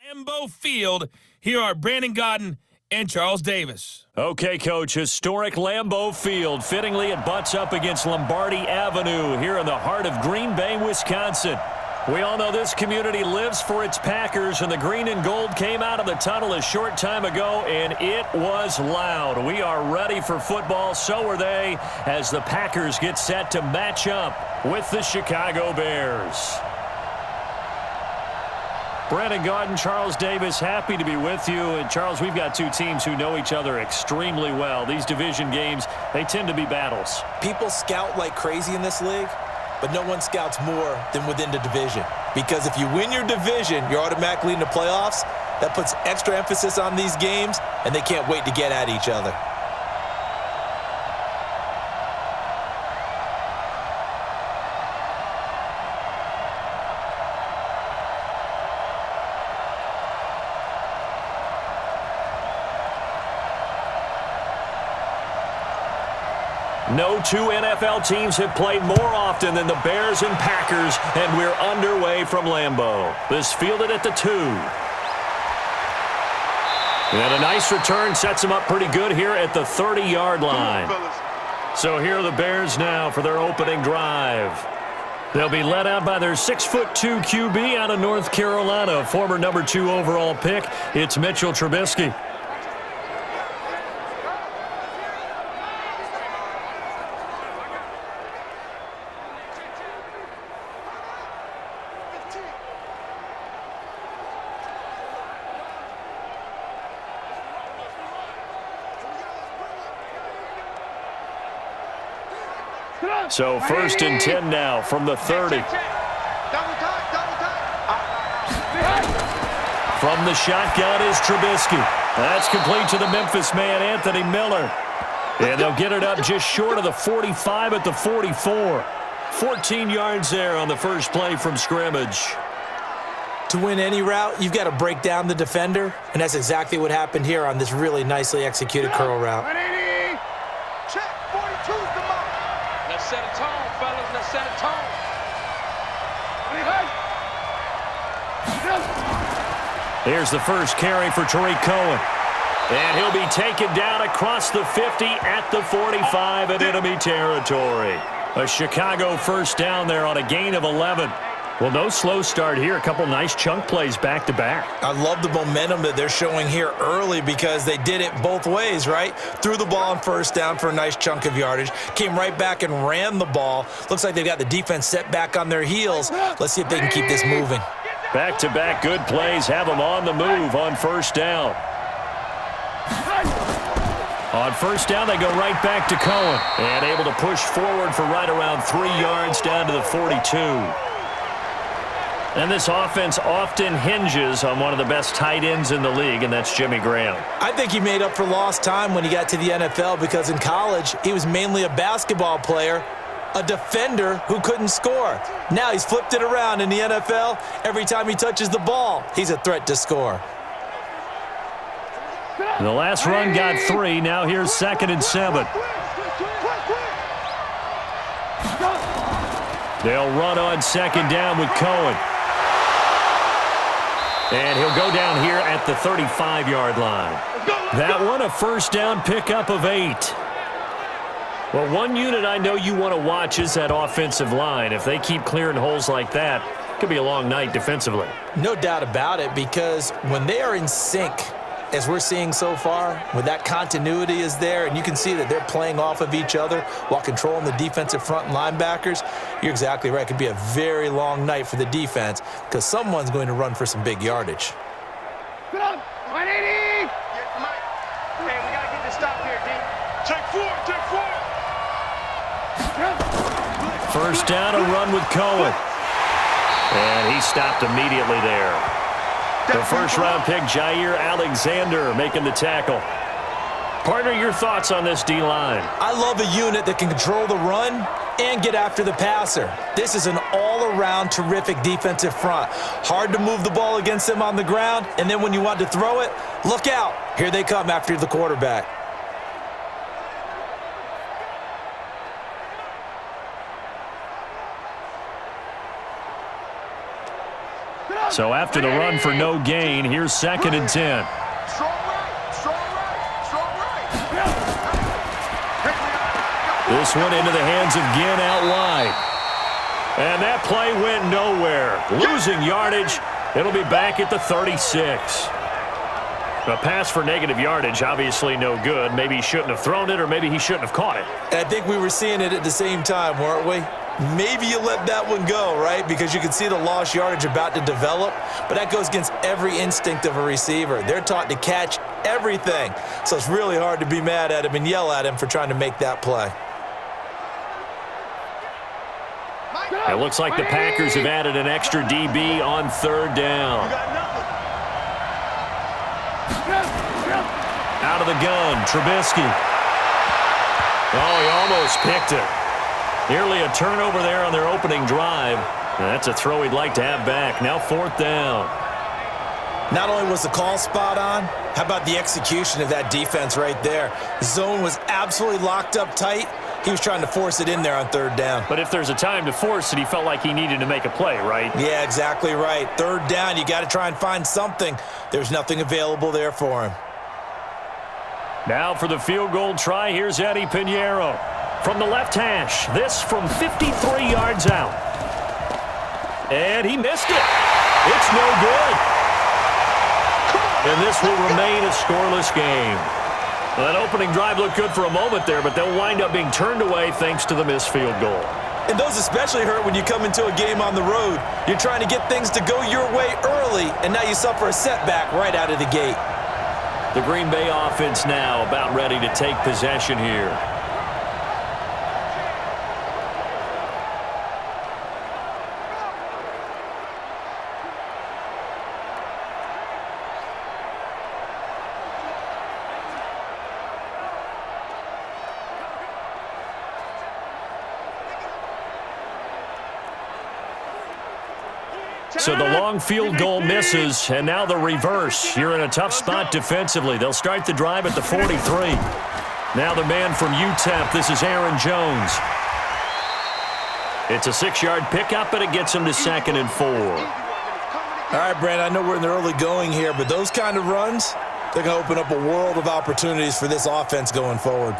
Lambeau Field. Here are Brandon Gaudin and Charles Davis. Okay, Coach, historic Lambeau Field. Fittingly, it butts up against Lombardi Avenue here in the heart of Green Bay, Wisconsin. We all know this community lives for its Packers, and the green and gold came out of the tunnel a short time ago, and it was loud. We are ready for football, so are they, as the Packers get set to match up with the Chicago Bears. Brandon Gaudin, Charles Davis, happy to be with you. And, Charles, we've got two teams who know each other extremely well. These division games, they tend to be battles. People scout like crazy in this league, but no one scouts more than within the division. Because if you win your division, you're automatically in the playoffs. That puts extra emphasis on these games, and they can't wait to get at each other. No two NFL teams have played more often than the Bears and Packers, and we're underway from Lambeau. This fielded at the 2. And a nice return sets them up pretty good here at the 30-yard line. So here are the Bears now for their opening drive. They'll be led out by their 6'2" QB out of North Carolina, former number 2 overall pick. It's Mitchell Trubisky. So 1st and 10 now from the 30. From the shotgun is Trubisky. That's complete to the Memphis man, Anthony Miller. And they'll get it up just short of the 45 at the 44. 14 yards there on the first play from scrimmage. To win any route, you've got to break down the defender, and that's exactly what happened here on this really nicely executed curl route. Check, 42's the mark. Let's set a tone, fellas. Let's set a tone. Here's the first carry for Tariq Cohen. And he'll be taken down across the 50 at the 45 in enemy territory. A Chicago first down there on a gain of 11. Well, no slow start here. A couple nice chunk plays back-to-back. I love the momentum that they're showing here early because they did it both ways, right? Threw the ball on first down for a nice chunk of yardage. Came right back and ran the ball. Looks like they've got the defense set back on their heels. Let's see if they can keep this moving. Back-to-back good plays have them on the move on first down. On first down, they go right back to Cohen. And able to push forward for right around 3 yards down to the 42. And this offense often hinges on one of the best tight ends in the league, and that's Jimmy Graham. I think he made up for lost time when he got to the NFL because in college, he was mainly a basketball player, a defender who couldn't score. Now he's flipped it around in the NFL. Every time he touches the ball, he's a threat to score. The last run got 3. Now here's 2nd and 7. They'll run on 2nd down with Cohen. And he'll go down here at the 35-yard line. That one a first down pickup of 8. Well, one unit I know you want to watch is that offensive line. If they keep clearing holes like that, it could be a long night defensively. No doubt about it, because when they are in sync, as we're seeing so far, when that continuity is there and you can see that they're playing off of each other while controlling the defensive front and linebackers, you're exactly right. It could be a very long night for the defense because someone's going to run for some big yardage. Good on, 180! Hey, we got to get this stop here, D. Take 4, take 4! First down, a run with Cohen. And he stopped immediately there. The first-round pick, Jair Alexander, making the tackle. Partner, your thoughts on this D-line? I love a unit that can control the run and get after the passer. This is an all-around terrific defensive front. Hard to move the ball against them on the ground, and then when you want to throw it, look out. Here they come after the quarterback. So after the run for no gain, here's 2nd and 10. Strong right, strong right, strong right. This one into the hands of Ginn out wide. And that play went nowhere. Losing yardage. It'll be back at the 36. A pass for negative yardage, obviously no good. Maybe he shouldn't have thrown it, or maybe he shouldn't have caught it. And I think we were seeing it at the same time, weren't we? Maybe you let that one go, right? Because you can see the lost yardage about to develop, but that goes against every instinct of a receiver. They're taught to catch everything, so it's really hard to be mad at him and yell at him for trying to make that play. It looks like the Packers have added an extra DB on 3rd down. Out of the gun, Trubisky. Oh, he almost picked it. Nearly a turnover there on their opening drive. And that's a throw he'd like to have back. Now 4th down. Not only was the call spot on, how about the execution of that defense right there? The zone was absolutely locked up tight. He was trying to force it in there on 3rd down. But if there's a time to force it, he felt like he needed to make a play, right? Yeah, exactly right. 3rd down, you got to try and find something. There's nothing available there for him. Now for the field goal try, here's Eddie Pinheiro. From the left hash, this from 53 yards out. And he missed it. It's no good. And this will remain a scoreless game. Well, that opening drive looked good for a moment there, but they'll wind up being turned away thanks to the missed field goal. And those especially hurt when you come into a game on the road. You're trying to get things to go your way early, and now you suffer a setback right out of the gate. The Green Bay offense now about ready to take possession here. So the long field goal misses, and now the reverse. You're in a tough spot defensively. They'll start the drive at the 43. Now the man from UTEP, this is Aaron Jones. It's a 6-yard pickup, and it gets him to 2nd and 4. All right, Brandon, I know we're in the early going here, but those kind of runs, they're going to open up a world of opportunities for this offense going forward.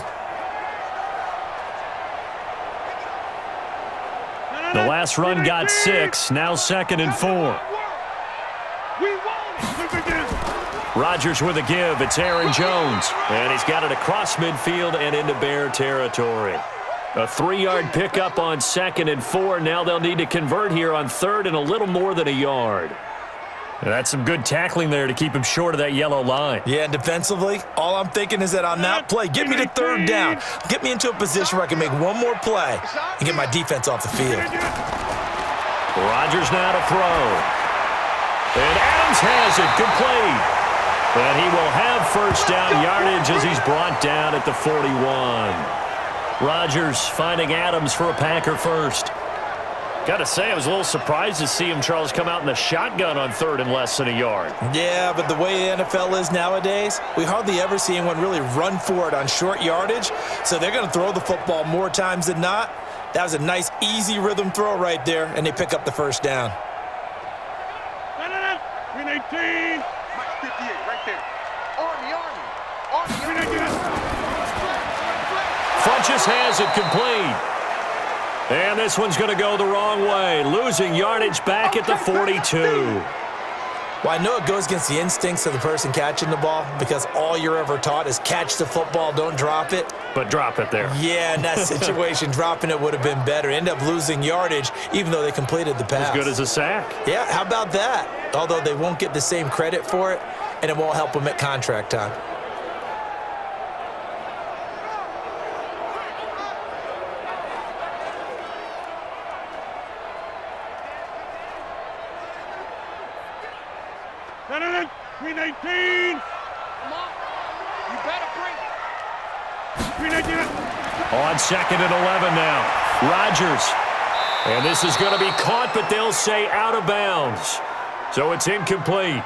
The last run got 6, now 2nd and 4. Rodgers with a give. It's Aaron Jones. And he's got it across midfield and into Bear territory. A 3-yard pickup on 2nd and 4. Now they'll need to convert here on 3rd and a little more than a yard. And that's some good tackling there to keep him short of that yellow line. Yeah, and defensively, all I'm thinking is that on that play, get me to 3rd down. Get me into a position where I can make one more play and get my defense off the field. Rodgers now to throw. And Adams has it complete. And he will have 1st down yardage as he's brought down at the 41. Rodgers finding Adams for a Packer first. Got to say, I was a little surprised to see him, Charles, come out in the shotgun on 3rd and less than a yard. Yeah, but the way the NFL is nowadays, we hardly ever see anyone really run for it on short yardage. So they're going to throw the football more times than not. That was a nice, easy rhythm throw right there, and they pick up the 1st down. 318. Mike 58, right there. Army. Funchess has it complete. And this one's going to go the wrong way. Losing yardage back at the 42. Well, I know it goes against the instincts of the person catching the ball because all you're ever taught is catch the football, don't drop it. But drop it there. Yeah, in that situation, dropping it would have been better. End up losing yardage even though they completed the pass. As good as a sack. Yeah, how about that? Although they won't get the same credit for it, and it won't help them at contract time. No. 319. Come on. You better bring it. 319. On 2nd and 11 now. Rodgers. And this is going to be caught, but they'll say out of bounds. So it's incomplete.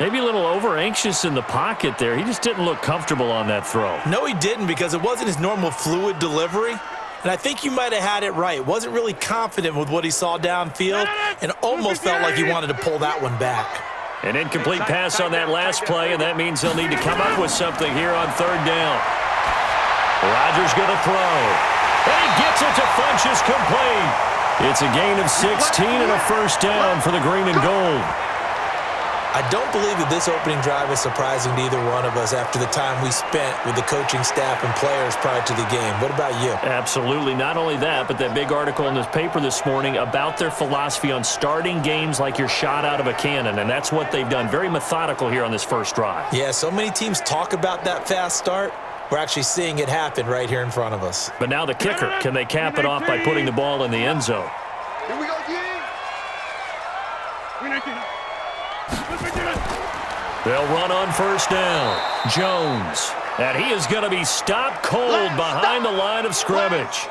Maybe a little over-anxious in the pocket there. He just didn't look comfortable on that throw. No, he didn't because it wasn't his normal fluid delivery. And I think you might have had it right. Wasn't really confident with what he saw downfield and almost felt like he wanted to pull that one back. An incomplete pass on that last play, and that means they'll need to come up with something here on third down. Rodgers going to throw. And he gets it to Funchess complete. It's a gain of 16 and a first down for the green and gold. I don't believe that this opening drive is surprising to either one of us after the time we spent with the coaching staff and players prior to the game. What about you? Absolutely. Not only that, but that big article in this paper this morning about their philosophy on starting games like you're shot out of a cannon, and that's what they've done. Very methodical here on this first drive. Yeah, so many teams talk about that fast start. We're actually seeing it happen right here in front of us. But now the kicker. Can they cap it off by putting the ball in the end zone? Here we go, D. They'll run on first down. Jones. And he is going to be stopped cold behind the line of scrimmage.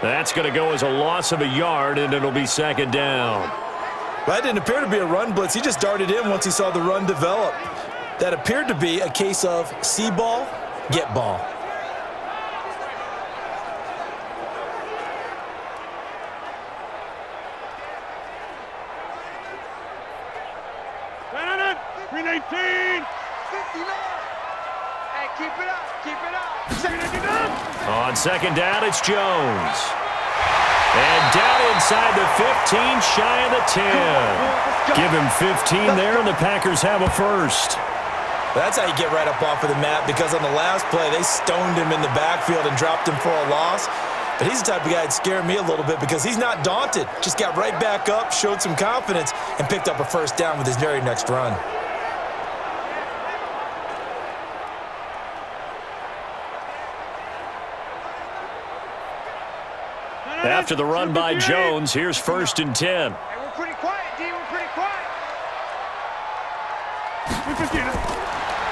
That's going to go as a loss of a yard, and it'll be second down. That didn't appear to be a run blitz. He just darted in once he saw the run develop. That appeared to be a case of see ball, get ball. On second down, it's Jones. And down inside the 15, shy of the 10. Give him 15 there, and the Packers have a first. That's how you get right up off of the mat, because on the last play, they stoned him in the backfield and dropped him for a loss. But he's the type of guy that scared me a little bit because he's not daunted. Just got right back up, showed some confidence, and picked up a first down with his very next run. After the run by Jones, here's first and 10. Hey, we're pretty quiet, D. We're pretty quiet.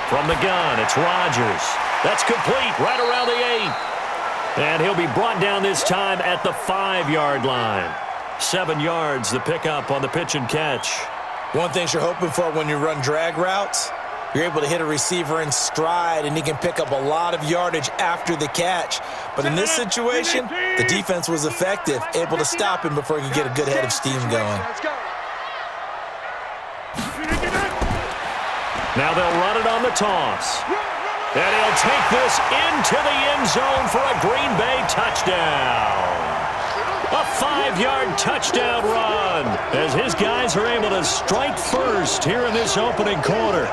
From the gun, it's Rodgers. That's complete right around the 8. And he'll be brought down this time at the 5-yard line. 7 yards, the pickup on the pitch and catch. One thing you're hoping for when you run drag routes, you're able to hit a receiver in stride, and he can pick up a lot of yardage after the catch. But in this situation, the defense was effective, able to stop him before he could get a good head of steam going. Now they'll run it on the toss. And he'll take this into the end zone for a Green Bay touchdown. A 5-yard touchdown run as his guys are able to strike first here in this opening quarter.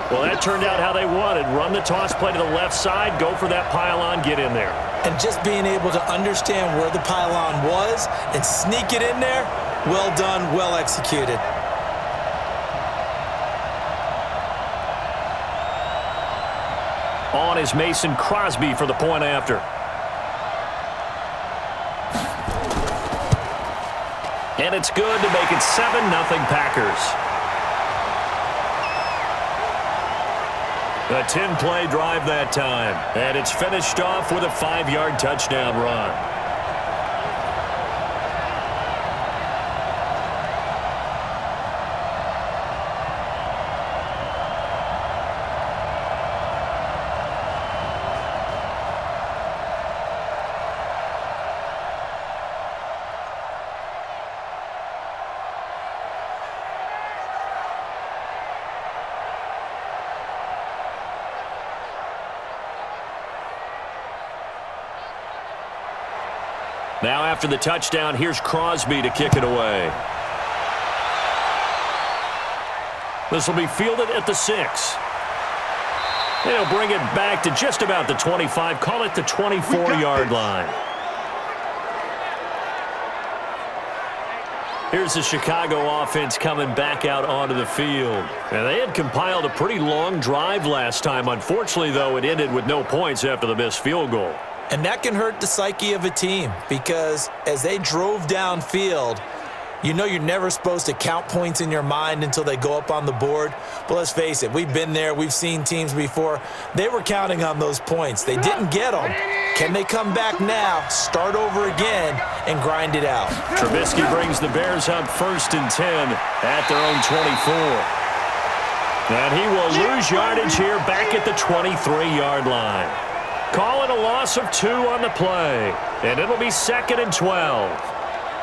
Well, that turned out how they wanted. Run the toss play to the left side, go for that pylon, get in there. And just being able to understand where the pylon was and sneak it in there, well done, well executed. On is Mason Crosby for the point after. And it's good to make it 7-0 Packers. A 10-play drive that time. And it's finished off with a 5-yard touchdown run. Now after the touchdown, here's Crosby to kick it away. This will be fielded at the 6. They'll bring it back to just about the 25, call it the 24-yard line. Here's the Chicago offense coming back out onto the field. And they had compiled a pretty long drive last time. Unfortunately, though, it ended with no points after the missed field goal. And that can hurt the psyche of a team because as they drove downfield, you know you're never supposed to count points in your mind until they go up on the board. But let's face it, we've been there. We've seen teams before. They were counting on those points. They didn't get them. Can they come back now, start over again, and grind it out? Trubisky brings the Bears up first and 10 at their own 24. And he will lose yardage here back at the 23-yard line. Call it a loss of 2 on the play, and it'll be 2nd and 12.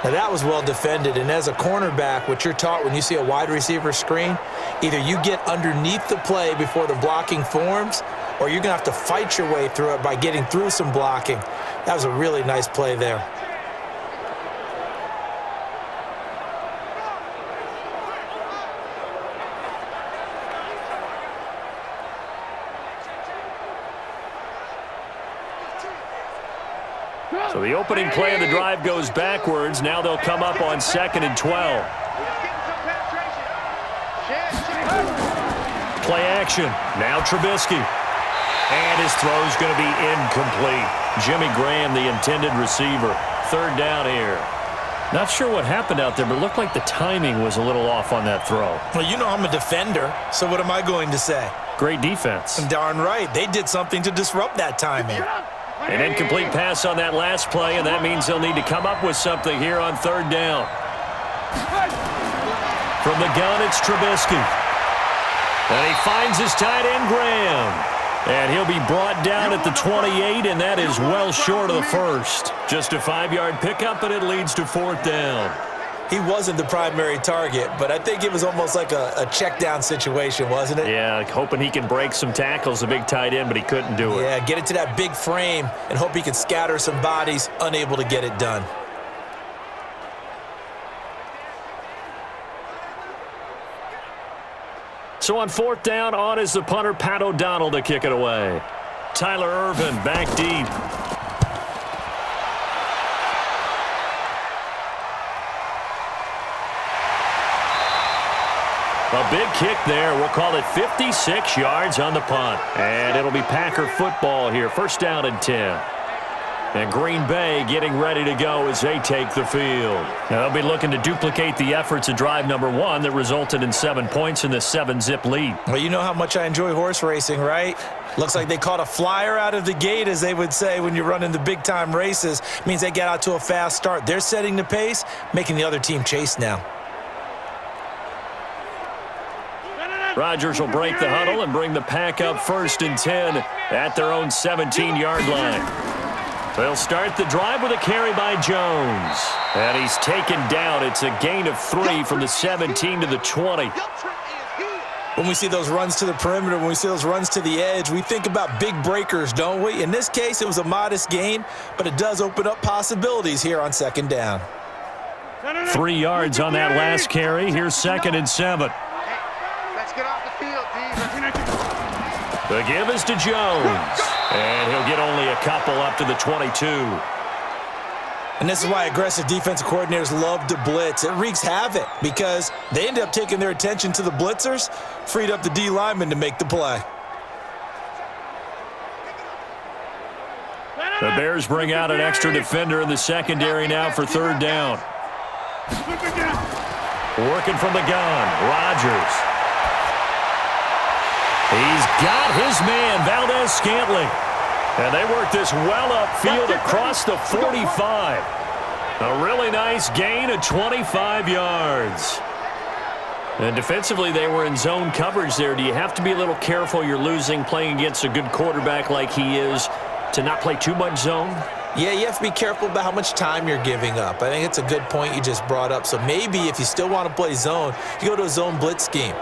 Now that was well defended, and as a cornerback, what you're taught when you see a wide receiver screen, either you get underneath the play before the blocking forms, or you're going to have to fight your way through it by getting through some blocking. That was a really nice play there. So the opening play of the drive goes backwards. Now they'll come up on 2nd and 12. Play action. Now Trubisky. And his throw's going to be incomplete. Jimmy Graham, the intended receiver. 3rd down here. Not sure what happened out there, but it looked like the timing was a little off on that throw. Well, you know I'm a defender, so what am I going to say? Great defense. Darn right. They did something to disrupt that timing. An incomplete pass on that last play, and that means they'll need to come up with something here on 3rd down. From the gun, it's Trubisky. And he finds his tight end, Graham. And he'll be brought down at the 28, and that is well short of the first. Just a 5-yard pickup, and it leads to 4th down. He wasn't the primary target, but I think it was almost like a check down situation, wasn't it? Yeah, hoping he can break some tackles, a big tight end, but he couldn't do it. Yeah, get it to that big frame and hope he can scatter some bodies, unable to get it done. So on 4th down, on is the punter, Pat O'Donnell, to kick it away. Tyler Irvin back deep. A big kick there. We'll call it 56 yards on the punt. And it'll be Packer football here. 1st down and 10. And Green Bay getting ready to go as they take the field. Now they'll be looking to duplicate the efforts of drive number 1 that resulted in 7 points in the 7-zip lead. Well, you know how much I enjoy horse racing, right? Looks like they caught a flyer out of the gate, as they would say when you're running the big-time races. Means they get out to a fast start. They're setting the pace, making the other team chase now. Rodgers will break the huddle and bring the Pack up 1st and 10 at their own 17-yard line. They'll start the drive with a carry by Jones. And he's taken down. It's a gain of 3 from the 17 to the 20. When we see those runs to the perimeter, when we see those runs to the edge, we think about big breakers, don't we? In this case, it was a modest gain, but it does open up possibilities here on 2nd down. 3 yards on that last carry. Here's 2nd and 7. Let's get off the field, D. The give is to Jones. And he'll get only a couple up to the 22. And this is why aggressive defensive coordinators love to blitz. It wreaks havoc because they end up taking their attention to the blitzers, freed up the D lineman to make the play. The Bears bring out an extra defender in the secondary now for 3rd down. Working from the gun, Rodgers. He's got his man, Valdez-Scantling. And they work this well upfield across the 45. A really nice gain of 25 yards. And defensively, they were in zone coverage there. Do you have to be a little careful? You're losing, playing against a good quarterback like he is, to not play too much zone? Yeah, you have to be careful about how much time you're giving up. I think it's a good point you just brought up. So maybe if you still want to play zone, you go to a zone blitz scheme.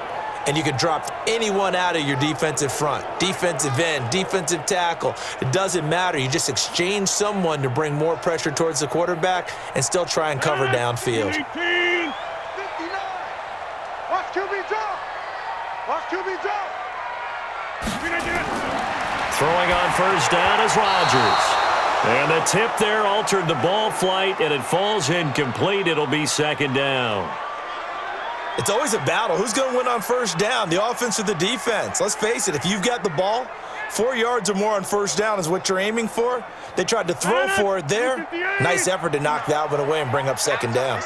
And you can drop anyone out of your defensive front, defensive end, defensive tackle. It doesn't matter. You just exchange someone to bring more pressure towards the quarterback and still try and cover downfield. 59. Watch QB drop. Watch QB drop. Throwing on 1st down is Rodgers. And the tip there altered the ball flight, and it falls incomplete. It'll be 2nd down. It's always a battle. Who's going to win on 1st down, the offense or the defense? Let's face it, if you've got the ball, 4 yards or more on 1st down is what you're aiming for. They tried to throw for it there. Nice effort to knock that one away and bring up 2nd down.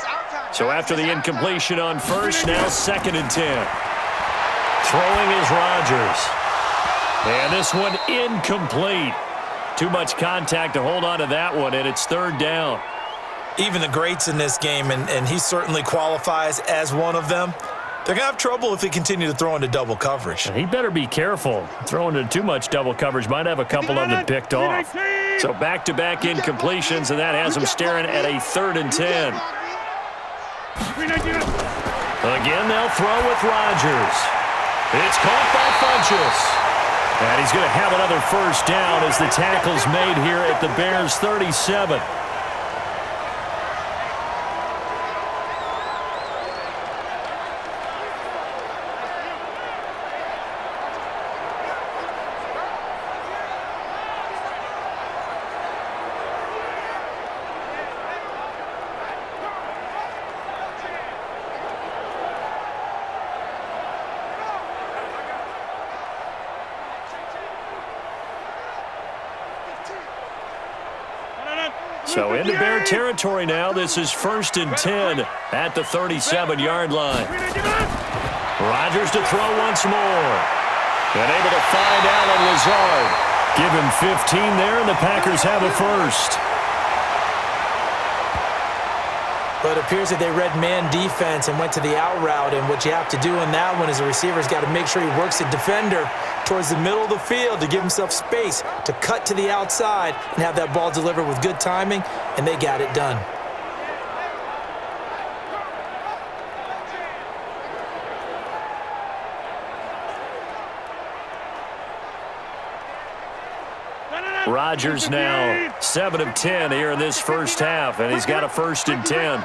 So after the incompletion on 1st, now 2nd and 10. Throwing is Rodgers. And this one incomplete. Too much contact to hold on to that one, and it's 3rd down. Even the greats in this game, and he certainly qualifies as one of them, They're going to have trouble if they continue to throw into double coverage. He better be careful. Throwing into too much double coverage might have a couple of them picked off. So back-to-back incompletions, and that has him staring at a 3rd and 10. Again, they'll throw with Rodgers. It's caught by Funchess. And he's going to have another first down as the tackle's made here at the Bears' 37. So into Bear territory now. This is 1st and 10 at the 37-yard line. Rodgers to throw once more. And able to find Allen Lazard. Give him 15 there, and the Packers have a first. But it appears that they read man defense and went to the out route, and what you have to do in that one is a receiver's got to make sure he works the defender towards the middle of the field to give himself space to cut to the outside and have that ball delivered with good timing, and they got it done. Rodgers now 7 of 10 here in this first half, and he's got a 1st and 10.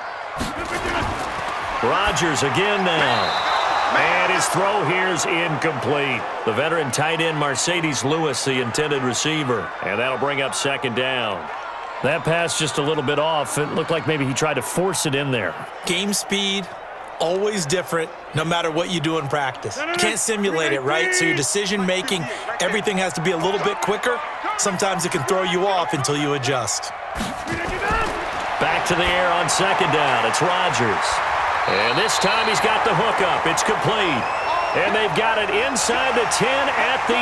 Rodgers again now. And his throw here is incomplete. The veteran tight end Mercedes Lewis, the intended receiver. And that'll bring up 2nd down. That pass just a little bit off. It looked like maybe he tried to force it in there. Game speed, always different, no matter what you do in practice. You can't simulate it, right? So your decision-making, everything has to be a little bit quicker. Sometimes it can throw you off until you adjust. Back to the air on 2nd down. It's Rodgers. And this time he's got the hookup. It's complete. And they've got it inside the 10 at the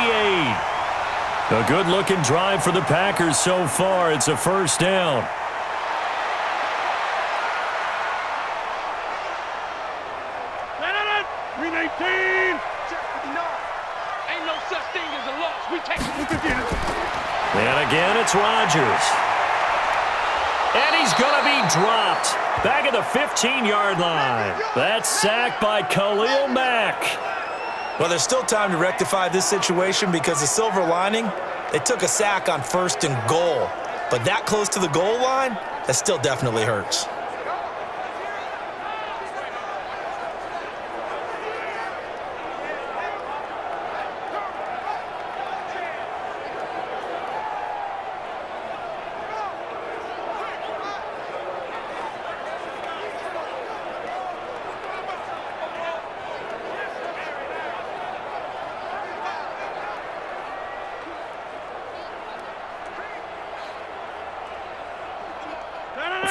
8. A good-looking drive for the Packers so far. It's a first down. Ain't no such thing as a loss. We take it. And again, it's Rodgers. And he's going to be dropped. Back at the 15-yard line. That's sacked by Khalil Mack. Well, there's still time to rectify this situation because the silver lining, they took a sack on 1st and goal. But that close to the goal line, that still definitely hurts.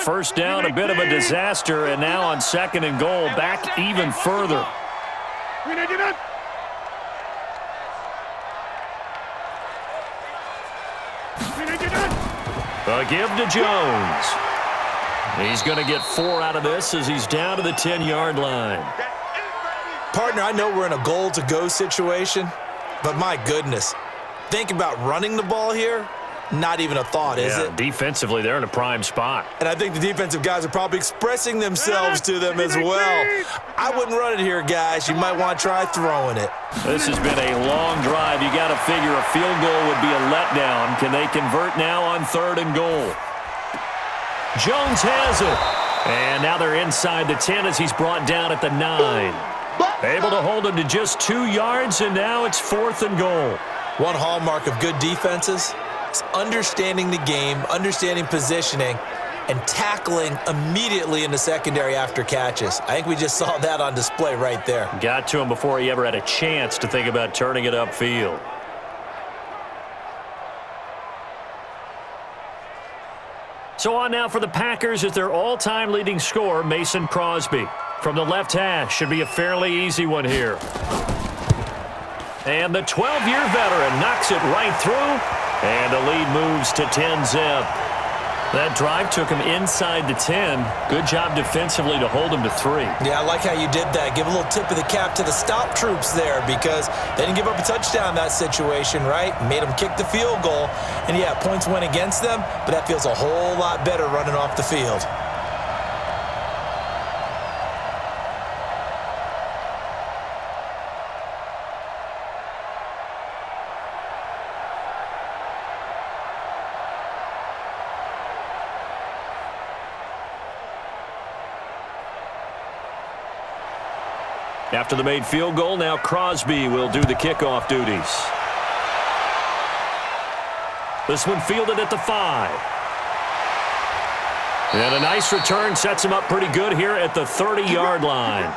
First down, a bit of a disaster, and now on 2nd and goal, back even further. A give to Jones. He's going to get 4 out of this as he's down to the 10-yard line. Partner, I know we're in a goal-to-go situation, but my goodness, think about running the ball here. Not even a thought, is it? Defensively, they're in a prime spot. And I think the defensive guys are probably expressing themselves to them as well. I wouldn't run it here, guys. You might want to try throwing it. This has been a long drive. You got to figure a field goal would be a letdown. Can they convert now on 3rd and goal? Jones has it. And now they're inside the 10 as he's brought down at the 9. Able to hold him to just 2 yards, and now it's 4th and goal. One hallmark of good defenses is understanding the game, understanding positioning, and tackling immediately in the secondary after catches. I think we just saw that on display right there. Got to him before he ever had a chance to think about turning it upfield. So on now for the Packers is their all-time leading scorer, Mason Crosby. From the left hash, should be a fairly easy one here. And the 12-year veteran knocks it right through, and the lead moves to 10-zip. That drive took him inside the 10. Good job defensively to hold him to 3. Yeah, I like how you did that. Give a little tip of the cap to the stop troops there because they didn't give up a touchdown in that situation, right? Made them kick the field goal. And, yeah, points went against them, but that feels a whole lot better running off the field. After the made field goal, now Crosby will do the kickoff duties. This one fielded at the 5. And a nice return sets him up pretty good here at the 30-yard line.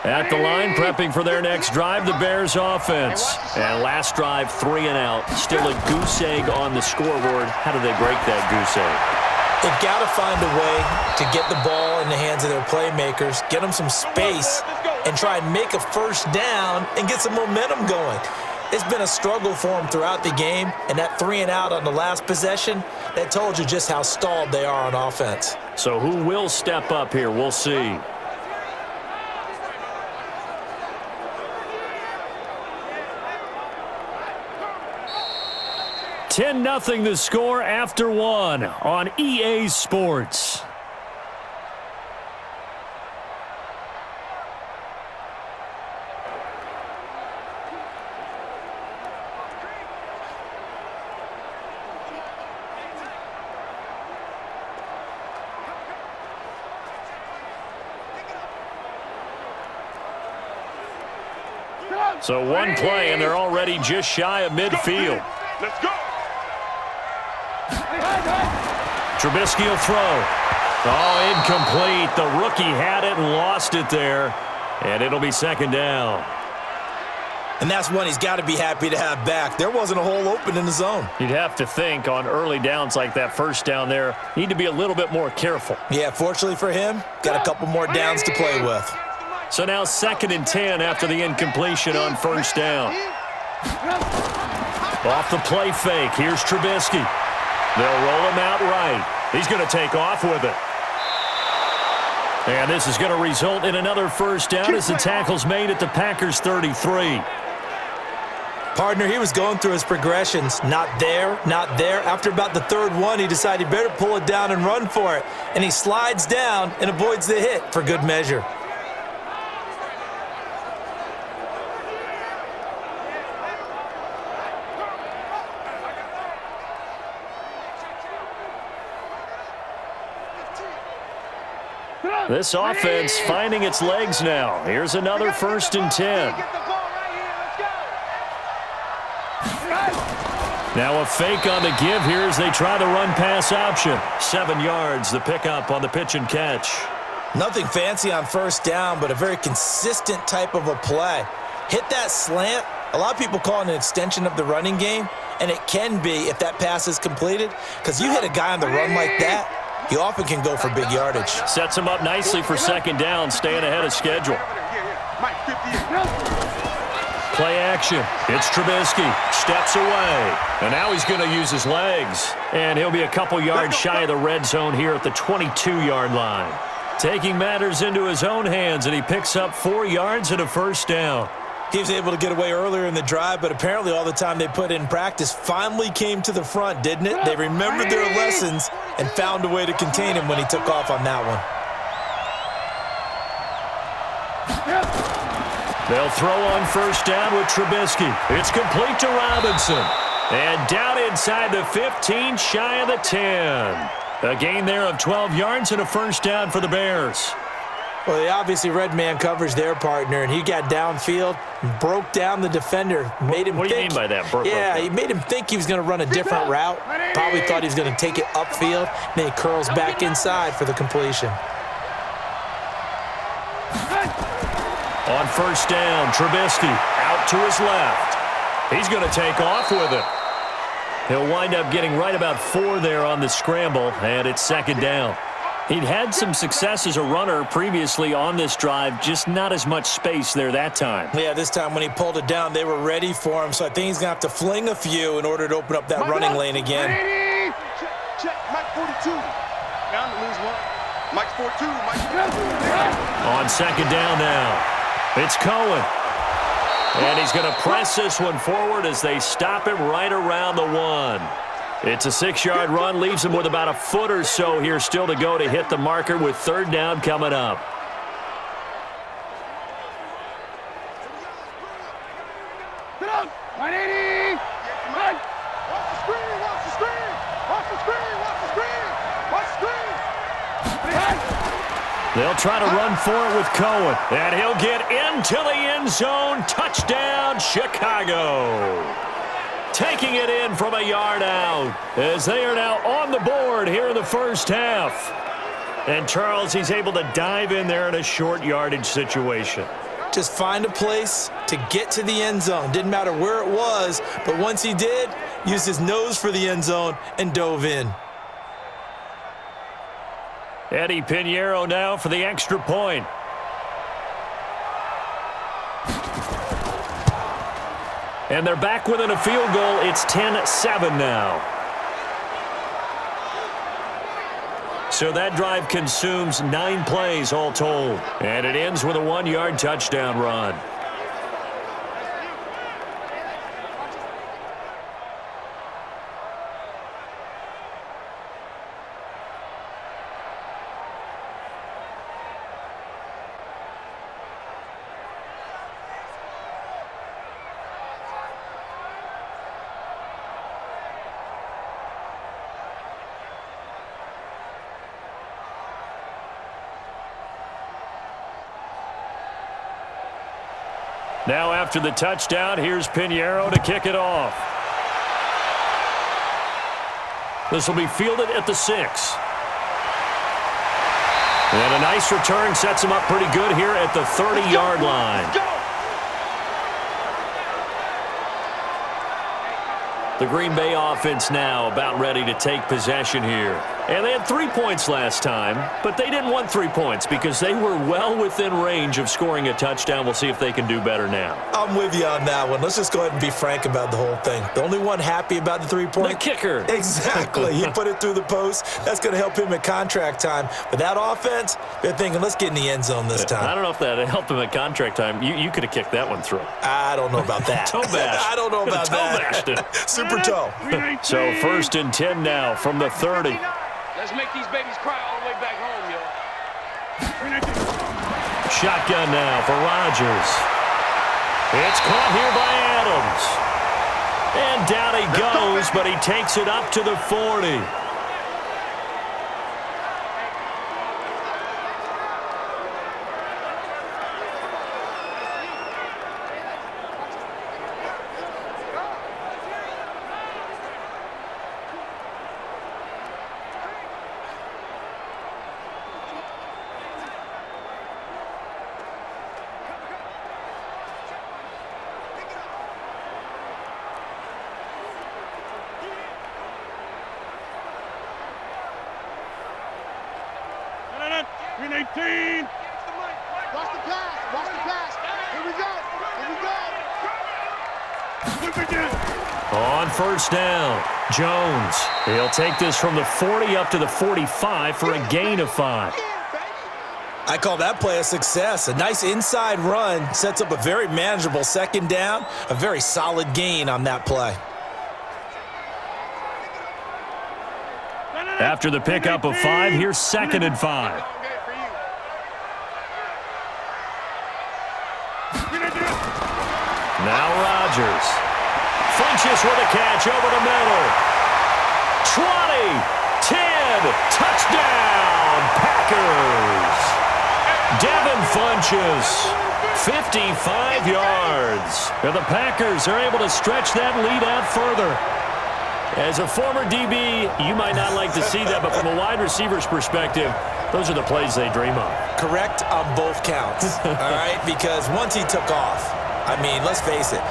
At the line, prepping for their next drive, the Bears offense. And last drive, 3 and out. Still a goose egg on the scoreboard. How do they break that goose egg? They've got to find a way to get the ball in the hands of their playmakers, get them some space, and try and make a first down and get some momentum going. It's been a struggle for them throughout the game, and that 3 and out on the last possession, that told you just how stalled they are on offense. So who will step up here? We'll see. 10-0 the score after 1 on EA Sports. So one play, and they're already just shy of midfield. Let's go. Trubisky will throw. Oh, incomplete. The rookie had it and lost it there. And it'll be second down. And that's one he's got to be happy to have back. There wasn't a hole open in the zone. You'd have to think on early downs like that first down there, need to be a little bit more careful. Yeah, fortunately for him, got a couple more downs to play with. So now 2nd and 10 after the incompletion on first down. Off the play fake. Here's Trubisky. They'll roll him out right. He's going to take off with it. And this is going to result in another first down as the tackle's made at the Packers' 33. Partner, he was going through his progressions. Not there, not there. After about the 3rd one, he decided he better pull it down and run for it. And he slides down and avoids the hit for good measure. This offense finding its legs now. Here's another 1st and 10. Now a fake on the give here as they try the run-pass option. 7 yards, the pickup on the pitch and catch. Nothing fancy on first down, but a very consistent type of a play. Hit that slant. A lot of people call it an extension of the running game, and it can be if that pass is completed, because you hit a guy on the run like that, he often can go for big yardage. Sets him up nicely for 2nd down, staying ahead of schedule. Play action. It's Trubisky. Steps away. And now he's going to use his legs. And he'll be a couple yards shy of the red zone here at the 22-yard line. Taking matters into his own hands, and he picks up 4 yards and a first down. He was able to get away earlier in the drive, but apparently all the time they put in practice finally came to the front, didn't it? They remembered their lessons and found a way to contain him when he took off on that one. They'll throw on first down with Trubisky. It's complete to Robinson. And down inside the 15, shy of the 10. A gain there of 12 yards and a first down for the Bears. Well, they obviously read man coverage their partner, and he got downfield, broke down the defender, made him think. What do you mean by that? He made him think he was going to run a different route. Probably thought he was going to take it upfield. Then he curls back inside for the completion. On first down, Trubisky out to his left. He's going to take off with it. He'll wind up getting right about 4 there on the scramble, and it's 2nd down. He'd had some success as a runner previously on this drive, just not as much space there that time. Yeah, this time when he pulled it down, they were ready for him, so I think he's going to have to fling a few in order to open up that running lane again. Check, Mike 42. Down to lose one. Mike's 42. Mike's 42. On 2nd down now, it's Cohen. And he's going to press this one forward as they stop him right around the 1. It's a 6-yard run, leaves him with about a foot or so here still to go to hit the marker with 3rd down coming up. Get out! 180! Mike! Watch the screen! Watch the screen! Watch the screen! Watch the screen! Watch the screen! They'll try to run for it with Cohen. And he'll get into the end zone. Touchdown, Chicago. Taking it in from a yard out as they are now on the board here in the first half. And Charles, he's able to dive in there in a short yardage situation. Just find a place to get to the end zone. Didn't matter where it was, but once he did, used his nose for the end zone and dove in. Eddie Pinheiro now for the extra point. And they're back within a field goal. It's 10-7 now. So that drive consumes 9 plays all told. And it ends with a 1-yard touchdown run. Now after the touchdown, here's Pinheiro to kick it off. This will be fielded at the 6. And a nice return sets him up pretty good here at the 30-yard line. The Green Bay offense now about ready to take possession here. And they had 3 points last time, but they didn't want 3 points because they were well within range of scoring a touchdown. We'll see if they can do better now. I'm with you on that one. Let's just go ahead and be frank about the whole thing. The only one happy about the 3-point? The kicker. Exactly. He put it through the post. That's going to help him at contract time. But that offense, they're thinking, let's get in the end zone this time. I don't know if that helped him at contract time. You could have kicked that one through. I don't know about that. Toe bash. I don't know about that. Toe bashed it. Super toe. So 1st and 10 now from the 30. Let's make these babies cry all the way back home, yo. Shotgun now for Rodgers. It's caught here by Adams. And down he goes, but he takes it up to the 40. Green 18. Watch the pass. Watch the pass. Here we go. Here we go. On 1st down, Jones. He'll take this from the 40 up to the 45 for a gain of 5. I call that play a success. A nice inside run sets up a very manageable 2nd down. A very solid gain on that play. After the pickup of 5, here's 2nd and 5. Now Rodgers. Funches with a catch over the middle. 20, 10, touchdown, Packers. Devin Funches, 55 yards. And the Packers are able to stretch that lead out further. As a former DB, you might not like to see that, but from a wide receiver's perspective, those are the plays they dream of. Correct on both counts, all right? Because once he took off, I mean, let's face it,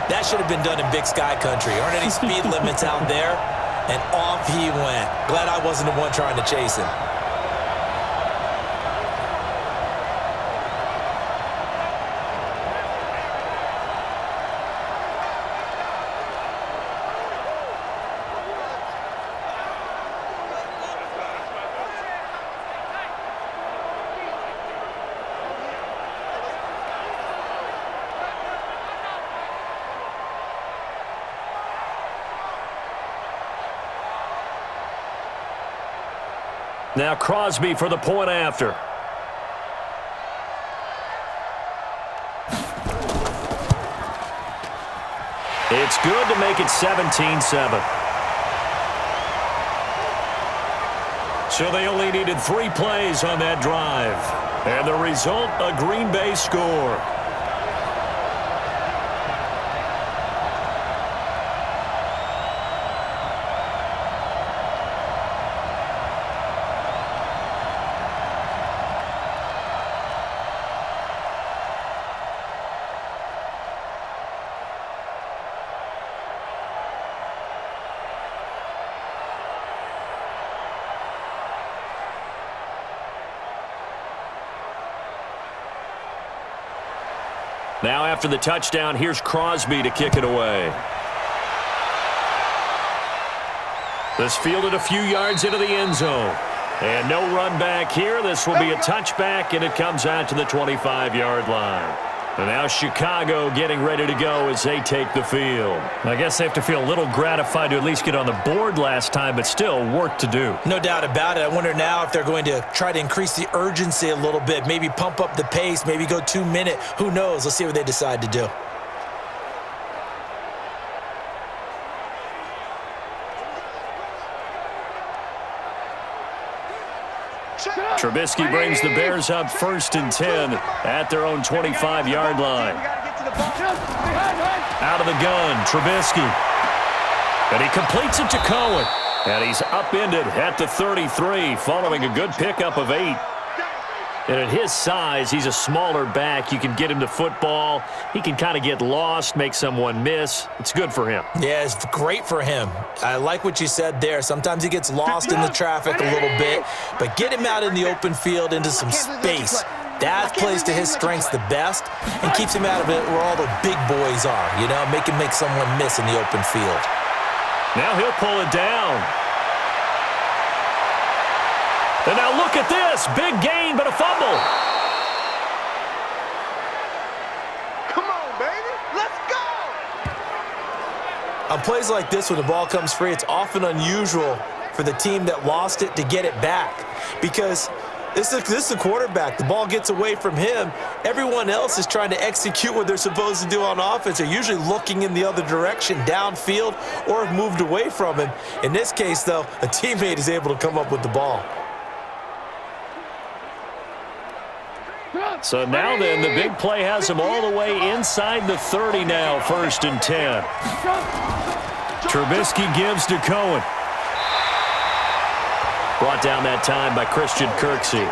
That should have been done in Big Sky Country. Aren't any speed limits out there? And off he went. Glad I wasn't the one trying to chase him. Now Crosby for the point after. It's good to make it 17-7. So they only needed 3 plays on that drive. And the result, a Green Bay score. Now after the touchdown, here's Crosby to kick it away. This fielded a few yards into the end zone. And no run back here. This will be a touchback, and it comes out to the 25-yard line. And now Chicago getting ready to go as they take the field. I guess they have to feel a little gratified to at least get on the board last time, but still work to do. No doubt about it. I wonder now if they're going to try to increase the urgency a little bit, maybe pump up the pace, maybe go 2-minute. Who knows? Let's see what they decide to do. Trubisky brings the Bears up 1st and 10 at their own 25-yard line. Out of the gun, Trubisky. And he completes it to Cohen. And he's upended at the 33 following a good pickup of 8. And at his size, he's a smaller back. You can get him to football. He can kind of get lost, make someone miss. It's good for him. Yeah, it's great for him. I like what you said there. Sometimes he gets lost in the traffic a little bit, but get him out in the open field into some space. That plays to his strengths the best and keeps him out of it where all the big boys are, you know, make someone miss in the open field. Now he'll pull it down. And now look at this. Big gain, but a fumble. Come on, baby. Let's go. On plays like this, when the ball comes free, it's often unusual for the team that lost it to get it back. Because this is a quarterback. The ball gets away from him. Everyone else is trying to execute what they're supposed to do on offense. They're usually looking in the other direction, downfield, or have moved away from him. In this case, though, a teammate is able to come up with the ball. So now then, the big play has him all the way inside the 30 now, 1st and 10. Trubisky gives to Cohen. Brought down that time by Christian Kirksey.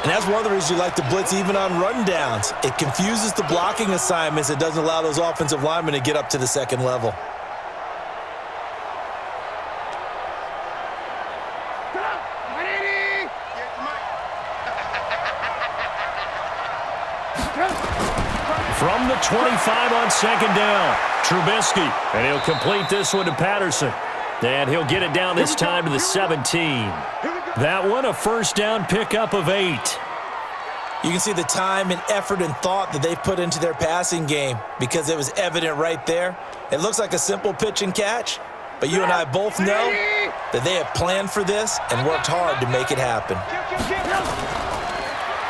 And that's one of the reasons you like to blitz even on rundowns. It confuses the blocking assignments. It doesn't allow those offensive linemen to get up to the second level. From the 25 on 2nd down, Trubisky. And he'll complete this one to Patterson. And he'll get it down this time to the 17. That one, a 1st down pickup of 8. You can see the time and effort and thought that they put into their passing game because it was evident right there. It looks like a simple pitch and catch, but you and I both know that they have planned for this and worked hard to make it happen.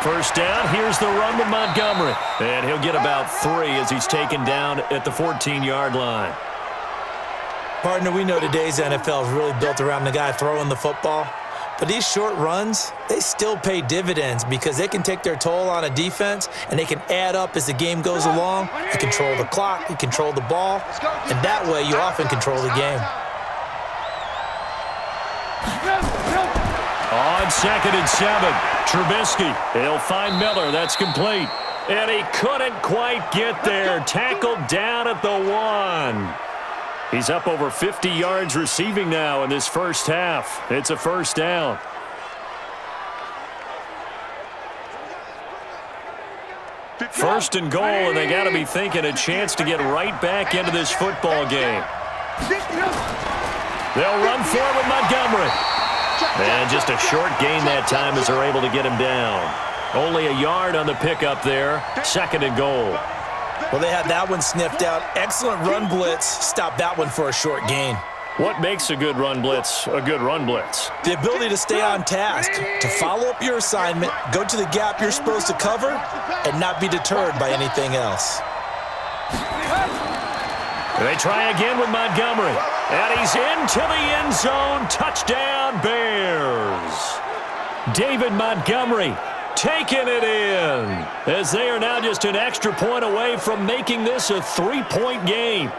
1st down, here's the run with Montgomery. And he'll get about 3 as he's taken down at the 14-yard line. Partner, we know today's NFL is really built around the guy throwing the football. But these short runs, they still pay dividends because they can take their toll on a defense and they can add up as the game goes along. You control the clock, you control the ball, and that way you often control the game. On 2nd and 7, Trubisky. He'll find Miller. That's complete. And he couldn't quite get there. Tackled down at the 1. He's up over 50 yards receiving now in this first half. It's a first down. First and goal, and they got to be thinking a chance to get right back into this football game. They'll run for it with Montgomery. And just a short gain that time as they're able to get him down. Only a yard on the pickup there. Second and goal. Well, they had that one sniffed out. Excellent run blitz. Stop that one for a short gain. What makes a good run blitz a good run blitz? The ability to stay on task, to follow up your assignment, go to the gap you're supposed to cover, and not be deterred by anything else. They try again with Montgomery. And he's into the end zone. Touchdown, Bears. David Montgomery taking it in, as they are now just an extra point away from making this a 3-point game.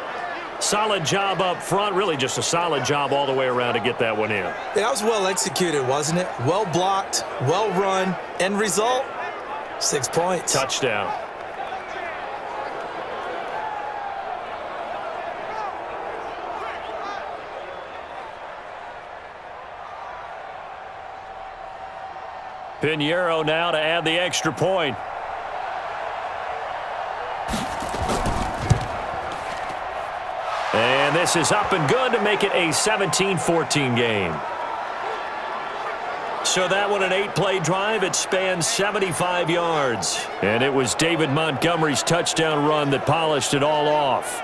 Solid job up front, really just a solid job all the way around to get that one in. That was well executed, wasn't it? Well blocked, well run. End result, 6 points. Touchdown. Pinheiro now to add the extra point. And this is up and good to make it a 17-14 game. So that one, an 8-play drive. It spans 75 yards. And it was David Montgomery's touchdown run that polished it all off.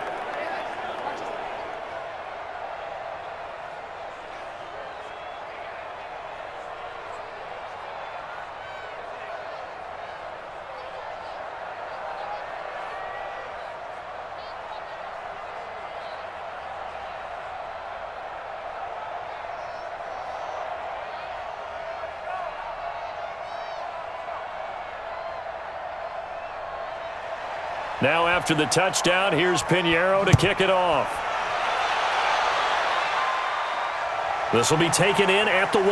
Now after the touchdown, here's Pinheiro to kick it off. This will be taken in at the 1.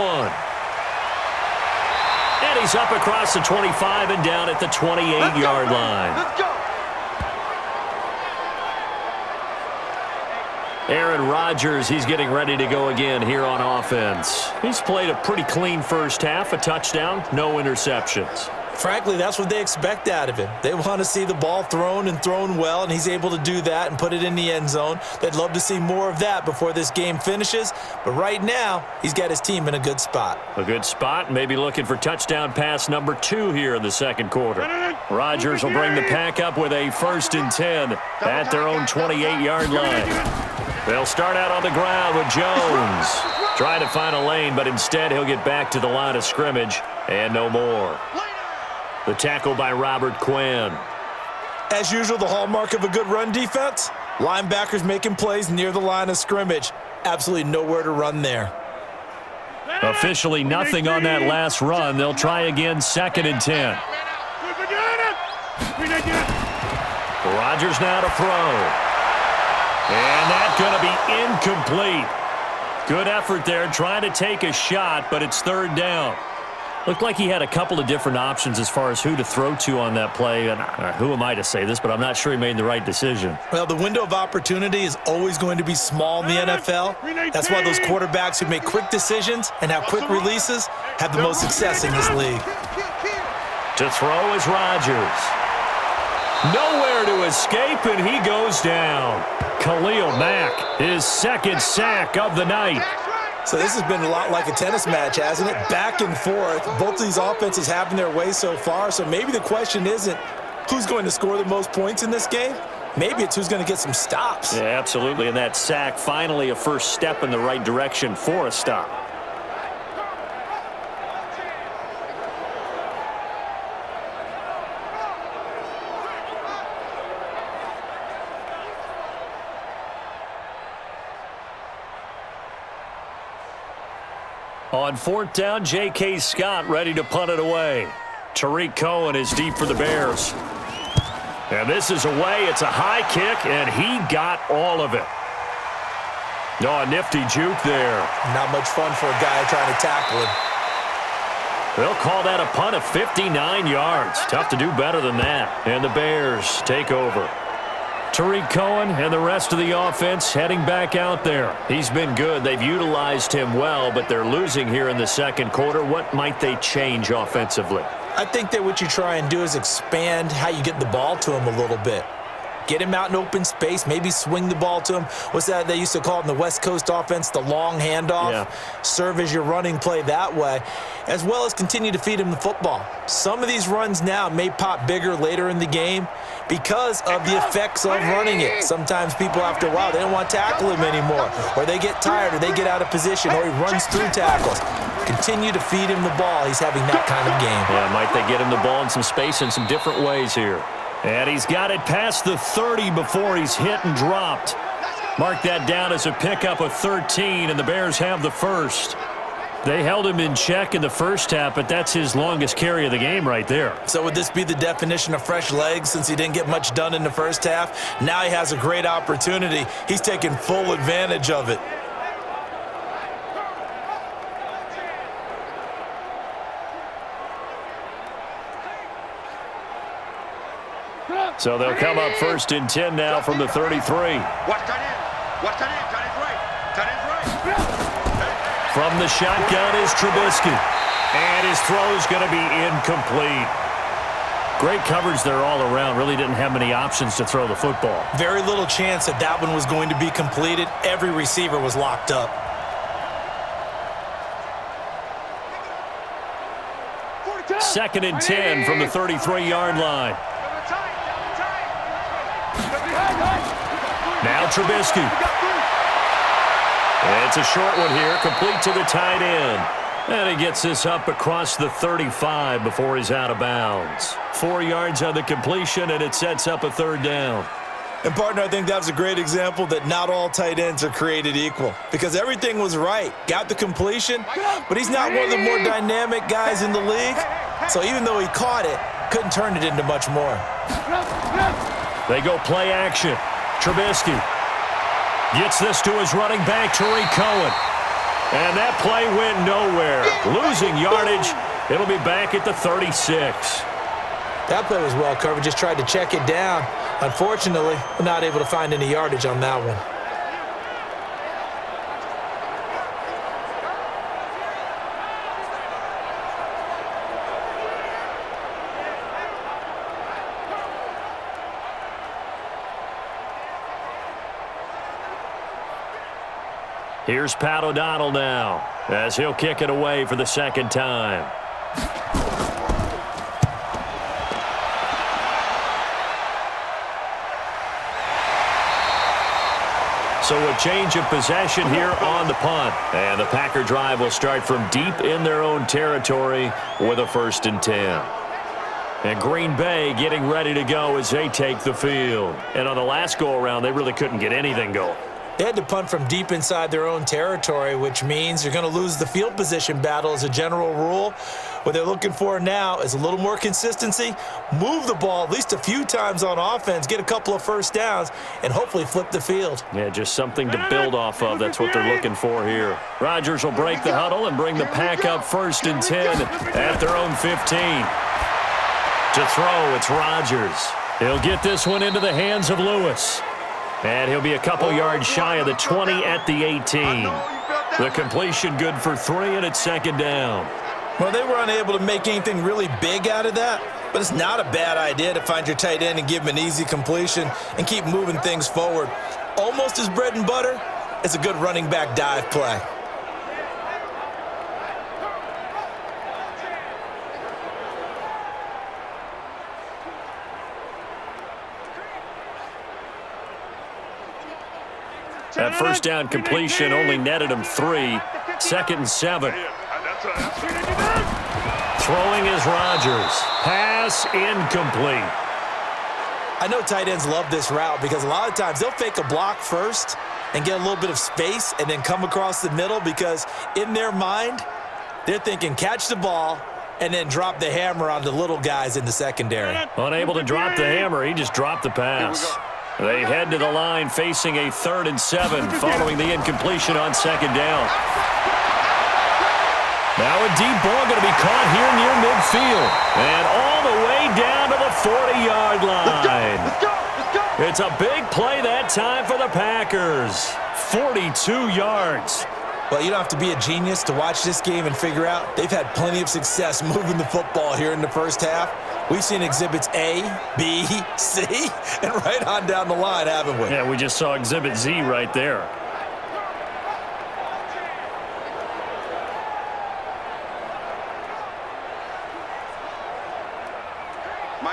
And he's up across the 25 and down at the 28-yard line. Let's go. Aaron Rodgers, he's getting ready to go again here on offense. He's played a pretty clean first half, a touchdown, no interceptions. Frankly, that's what they expect out of him. They want to see the ball thrown and thrown well, and he's able to do that and put it in the end zone. They'd love to see more of that before this game finishes, but right now, he's got his team in a good spot. A good spot, maybe looking for touchdown pass number 2 here in the second quarter. Rodgers will bring the pack up with a 1st and 10 at their own 28-yard line. They'll start out on the ground with Jones. Trying to find a lane, but instead he'll get back to the line of scrimmage and no more. The tackle by Robert Quinn. As usual, the hallmark of a good run defense, linebackers making plays near the line of scrimmage. Absolutely nowhere to run there. Officially nothing on that last run. They'll try again, 2nd and 10. Rodgers now to throw. And that's going to be incomplete. Good effort there, trying to take a shot, but it's 3rd down. Looked like he had a couple of different options as far as who to throw to on that play. And who am I to say this, but I'm not sure he made the right decision. Well, the window of opportunity is always going to be small in the NFL. That's why those quarterbacks who make quick decisions and have quick releases have the most success in this league. To throw is Rodgers. Nowhere to escape, and he goes down. Khalil Mack, his 2nd sack of the night. So this has been a lot like a tennis match, hasn't it? Back and forth. Both of these offenses having their way so far. So maybe the question isn't who's going to score the most points in this game. Maybe it's who's going to get some stops. Yeah, absolutely. And that sack, finally a first step in the right direction for a stop. On 4th down, J.K. Scott ready to punt it away. Tariq Cohen is deep for the Bears. And this is away. It's a high kick, and he got all of it. Oh, a nifty juke there. Not much fun for a guy trying to tackle him. They'll call that a punt of 59 yards. Tough to do better than that. And the Bears take over. Tariq Cohen and the rest of the offense heading back out there. He's been good. They've utilized him well, but they're losing here in the second quarter. What might they change offensively? I think that what you try and do is expand how you get the ball to him a little bit. Get him out in open space, maybe swing the ball to him. What's that they used to call it in the West Coast offense, the long handoff? Yeah. Serve as your running play that way, as well as continue to feed him the football. Some of these runs now may pop bigger later in the game because of the effects of running it. Sometimes people, after a while, they don't want to tackle him anymore, or they get tired, or they get out of position, or he runs through tackles. Continue to feed him the ball. He's having that kind of game. Yeah, might they get him the ball in some space in some different ways here. And he's got it past the 30 before he's hit and dropped. Mark that down as a pickup of 13, and the Bears have the first. They held him in check in the first half, but that's his longest carry of the game right there. So would this be the definition of fresh legs since he didn't get much done in the first half? Now he has a great opportunity. He's taking full advantage of it. So they'll come up first and 10 now from the 33. Watch tight end. Watch tight end. Tight end's right. Tight end's right. From the shotgun is Trubisky. And his throw is going to be incomplete. Great coverage there all around. Really didn't have many options to throw the football. Very little chance that that one was going to be completed. Every receiver was locked up. Second and 10 from the 33-yard line. Now Trubisky. It's a short one here, complete to the tight end. And he gets this up across the 35 before he's out of bounds. 4 yards on the completion, and it sets up a third down. And, partner, I think that was a great example that not all tight ends are created equal because everything was right. Got the completion, but he's not one of the more dynamic guys in the league. So even though he caught it, couldn't turn it into much more. They go play action. Trubisky gets this to his running back, Tariq Cohen. And that play went nowhere. Losing yardage. It'll be back at the 36. That play was well covered. Just tried to check it down. Unfortunately, we're not able to find any yardage on that one. Here's Pat O'Donnell now as he'll kick it away for the second time. So a change of possession here on the punt. And the Packer drive will start from deep in their own territory with a 1st and 10. And Green Bay getting ready to go as they take the field. And on the last go-around, they really couldn't get anything going. They had to punt from deep inside their own territory, which means you're going to lose the field position battle as a general rule. What they're looking for now is a little more consistency, move the ball at least a few times on offense, get a couple of first downs, and hopefully flip the field. Yeah, just something to build off of. That's what they're looking for here. Rodgers will break the huddle and bring the Pack up 1st and 10 at their own 15. To throw, it's Rodgers. He'll get this one into the hands of Lewis. And he'll be a couple yards shy of the 20 at the 18. The completion good for 3, and it's 2nd down. Well, they were unable to make anything really big out of that, but it's not a bad idea to find your tight end and give him an easy completion and keep moving things forward. Almost as bread and butter, it's a good running back dive play. That first down completion only netted him 3. 2nd and 7. Throwing is Rodgers. Pass incomplete. I know tight ends love this route because a lot of times they'll fake a block first and get a little bit of space and then come across the middle because in their mind, they're thinking catch the ball and then drop the hammer on the little guys in the secondary. Unable to drop the hammer, he just dropped the pass. They head to the line facing a 3rd and 7 following the incompletion on 2nd down. Now a deep ball going to be caught here near midfield. And all the way down to the 40-yard line. Let's go! Let's go! It's a big play that time for the Packers. 42 yards. Well, you don't have to be a genius to watch this game and figure out they've had plenty of success moving the football here in the first half. We've seen exhibits A, B, C, and right on down the line, haven't we? Yeah, we just saw exhibit Z right there.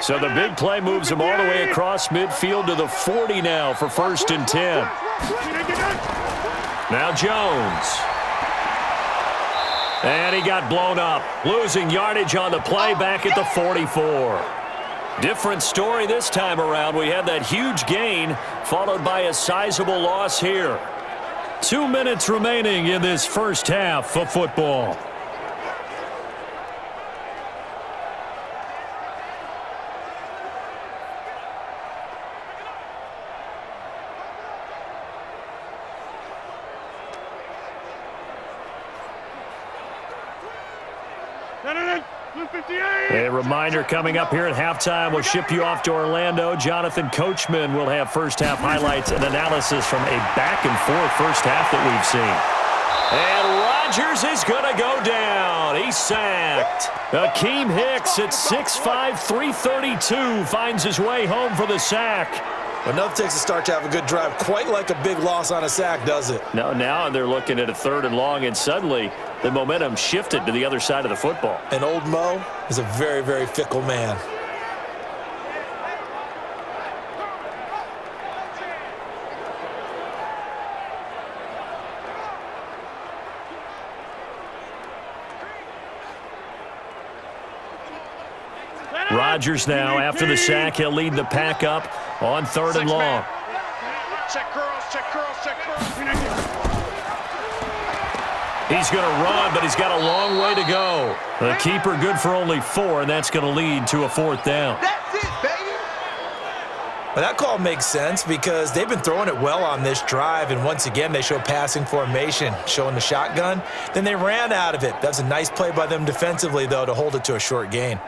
So the big play moves him all the way across midfield to the 40 now for 1st and 10. Now Jones. And he got blown up, losing yardage on the play back at the 44. Different story this time around. We had that huge gain followed by a sizable loss here. 2 minutes remaining in this first half of football. A reminder coming up here at halftime. We'll ship you off to Orlando. Jonathan Coachman will have first-half highlights and analysis from a back-and-forth first half that we've seen. And Rodgers is going to go down. He's sacked. Akeem Hicks at 6'5", 332 finds his way home for the sack. Well, nothing takes a start to have a good drive. Quite like a big loss on a sack, does it? No, now they're looking at a 3rd and long, and suddenly the momentum shifted to the other side of the football. And old Mo is a very, very fickle man. Rodgers now, after the sack, he'll lead the pack up on 3rd and long. Check girls, check girls, check girls. He's going to run, but he's got a long way to go. The keeper good for only 4, and that's going to lead to a 4th down. That's it, baby. Well, that call makes sense because they've been throwing it well on this drive, and once again, they show passing formation, showing the shotgun. Then they ran out of it. That's a nice play by them defensively, though, to hold it to a short gain.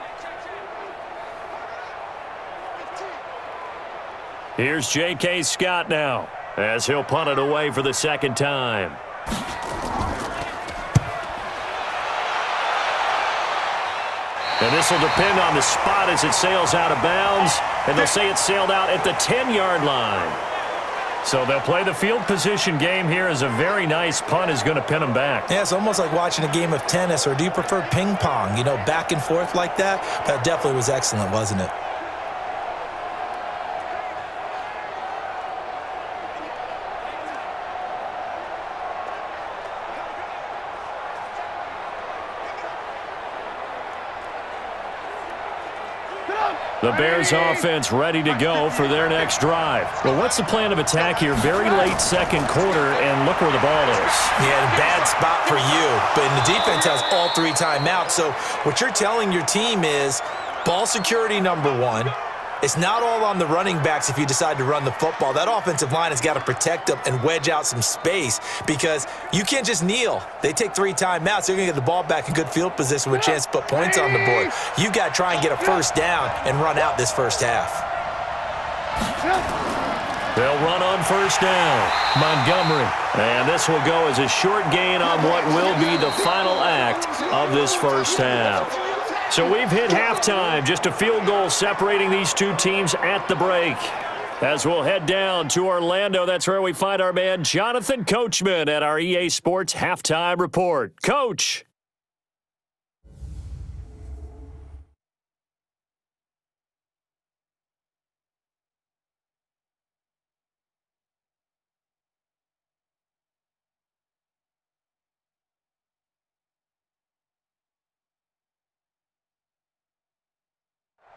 Here's J.K. Scott now, as he'll punt it away for the 2nd time. And this will depend on the spot as it sails out of bounds, and they'll say it sailed out at the 10-yard line. So they'll play the field position game here as a very nice punt is going to pin them back. Yeah, it's almost like watching a game of tennis, or do you prefer ping pong? You know, back and forth like that? That definitely was excellent, wasn't it? The Bears offense ready to go for their next drive. Well, what's the plan of attack here? Very late 2nd quarter, and look where the ball is. Yeah, bad spot for you, but the defense has all 3 timeouts. So what you're telling your team is ball security #1. It's not all on the running backs if you decide to run the football. That offensive line has got to protect them and wedge out some space because you can't just kneel. They take 3 timeouts. They're going to get the ball back in good field position with a chance to put points on the board. You've got to try and get a 1st down and run out this first half. They'll run on 1st down. Montgomery. And this will go as a short gain on what will be the final act of this first half. So we've hit halftime, just a field goal separating these 2 teams at the break. As we'll head down to Orlando, that's where we find our man Jonathan Coachman at our EA Sports Halftime Report. Coach.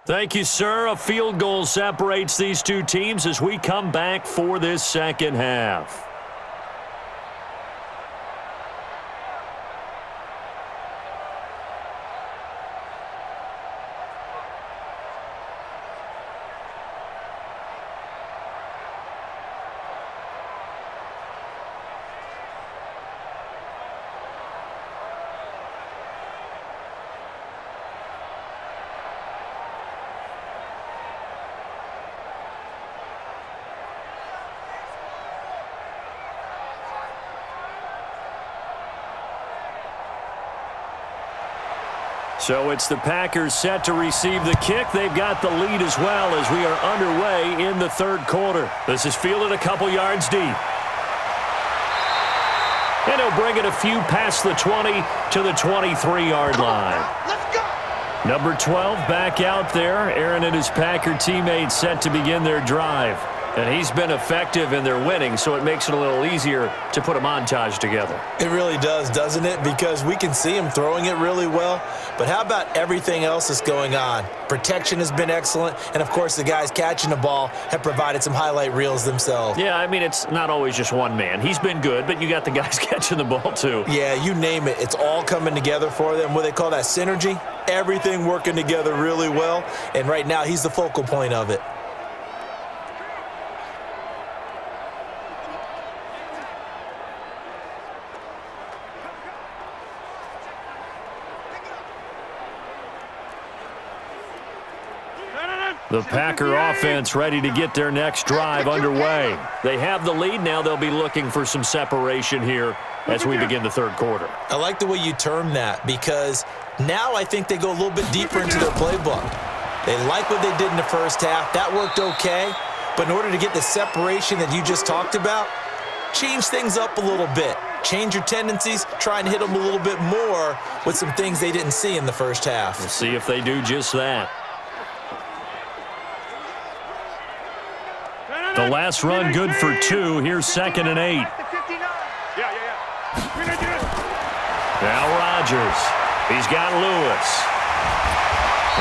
Thank you, sir. A field goal separates these 2 teams as we come back for this 2nd half. So it's the Packers set to receive the kick. They've got the lead as well as we are underway in the third quarter. This is fielded a couple yards deep. And he'll bring it a few past the 20 to the 23-yard line. Let's go. Number 12 back out there. Aaron and his Packer teammates set to begin their drive. And he's been effective in their winning, so it makes it a little easier to put a montage together. It really does, doesn't it? Because we can see him throwing it really well. But how about everything else that's going on? Protection has been excellent. And, of course, the guys catching the ball have provided some highlight reels themselves. Yeah, I mean, it's not always just one man. He's been good, but you got the guys catching the ball, too. Yeah, you name it. It's all coming together for them. What they call that synergy. Everything working together really well. And right now, he's the focal point of it. The Packer offense ready to get their next drive underway. They have the lead. Now they'll be looking for some separation here as we begin the third quarter. I like the way you term that because now I think they go a little bit deeper into their playbook. They like what they did in the first half. That worked okay. But in order to get the separation that you just talked about, change things up a little bit. Change your tendencies. Try and hit them a little bit more with some things they didn't see in the first half. We'll see if they do just that. The last run good for 2. Here's 2nd and 8. Now Rodgers. He's got Lewis.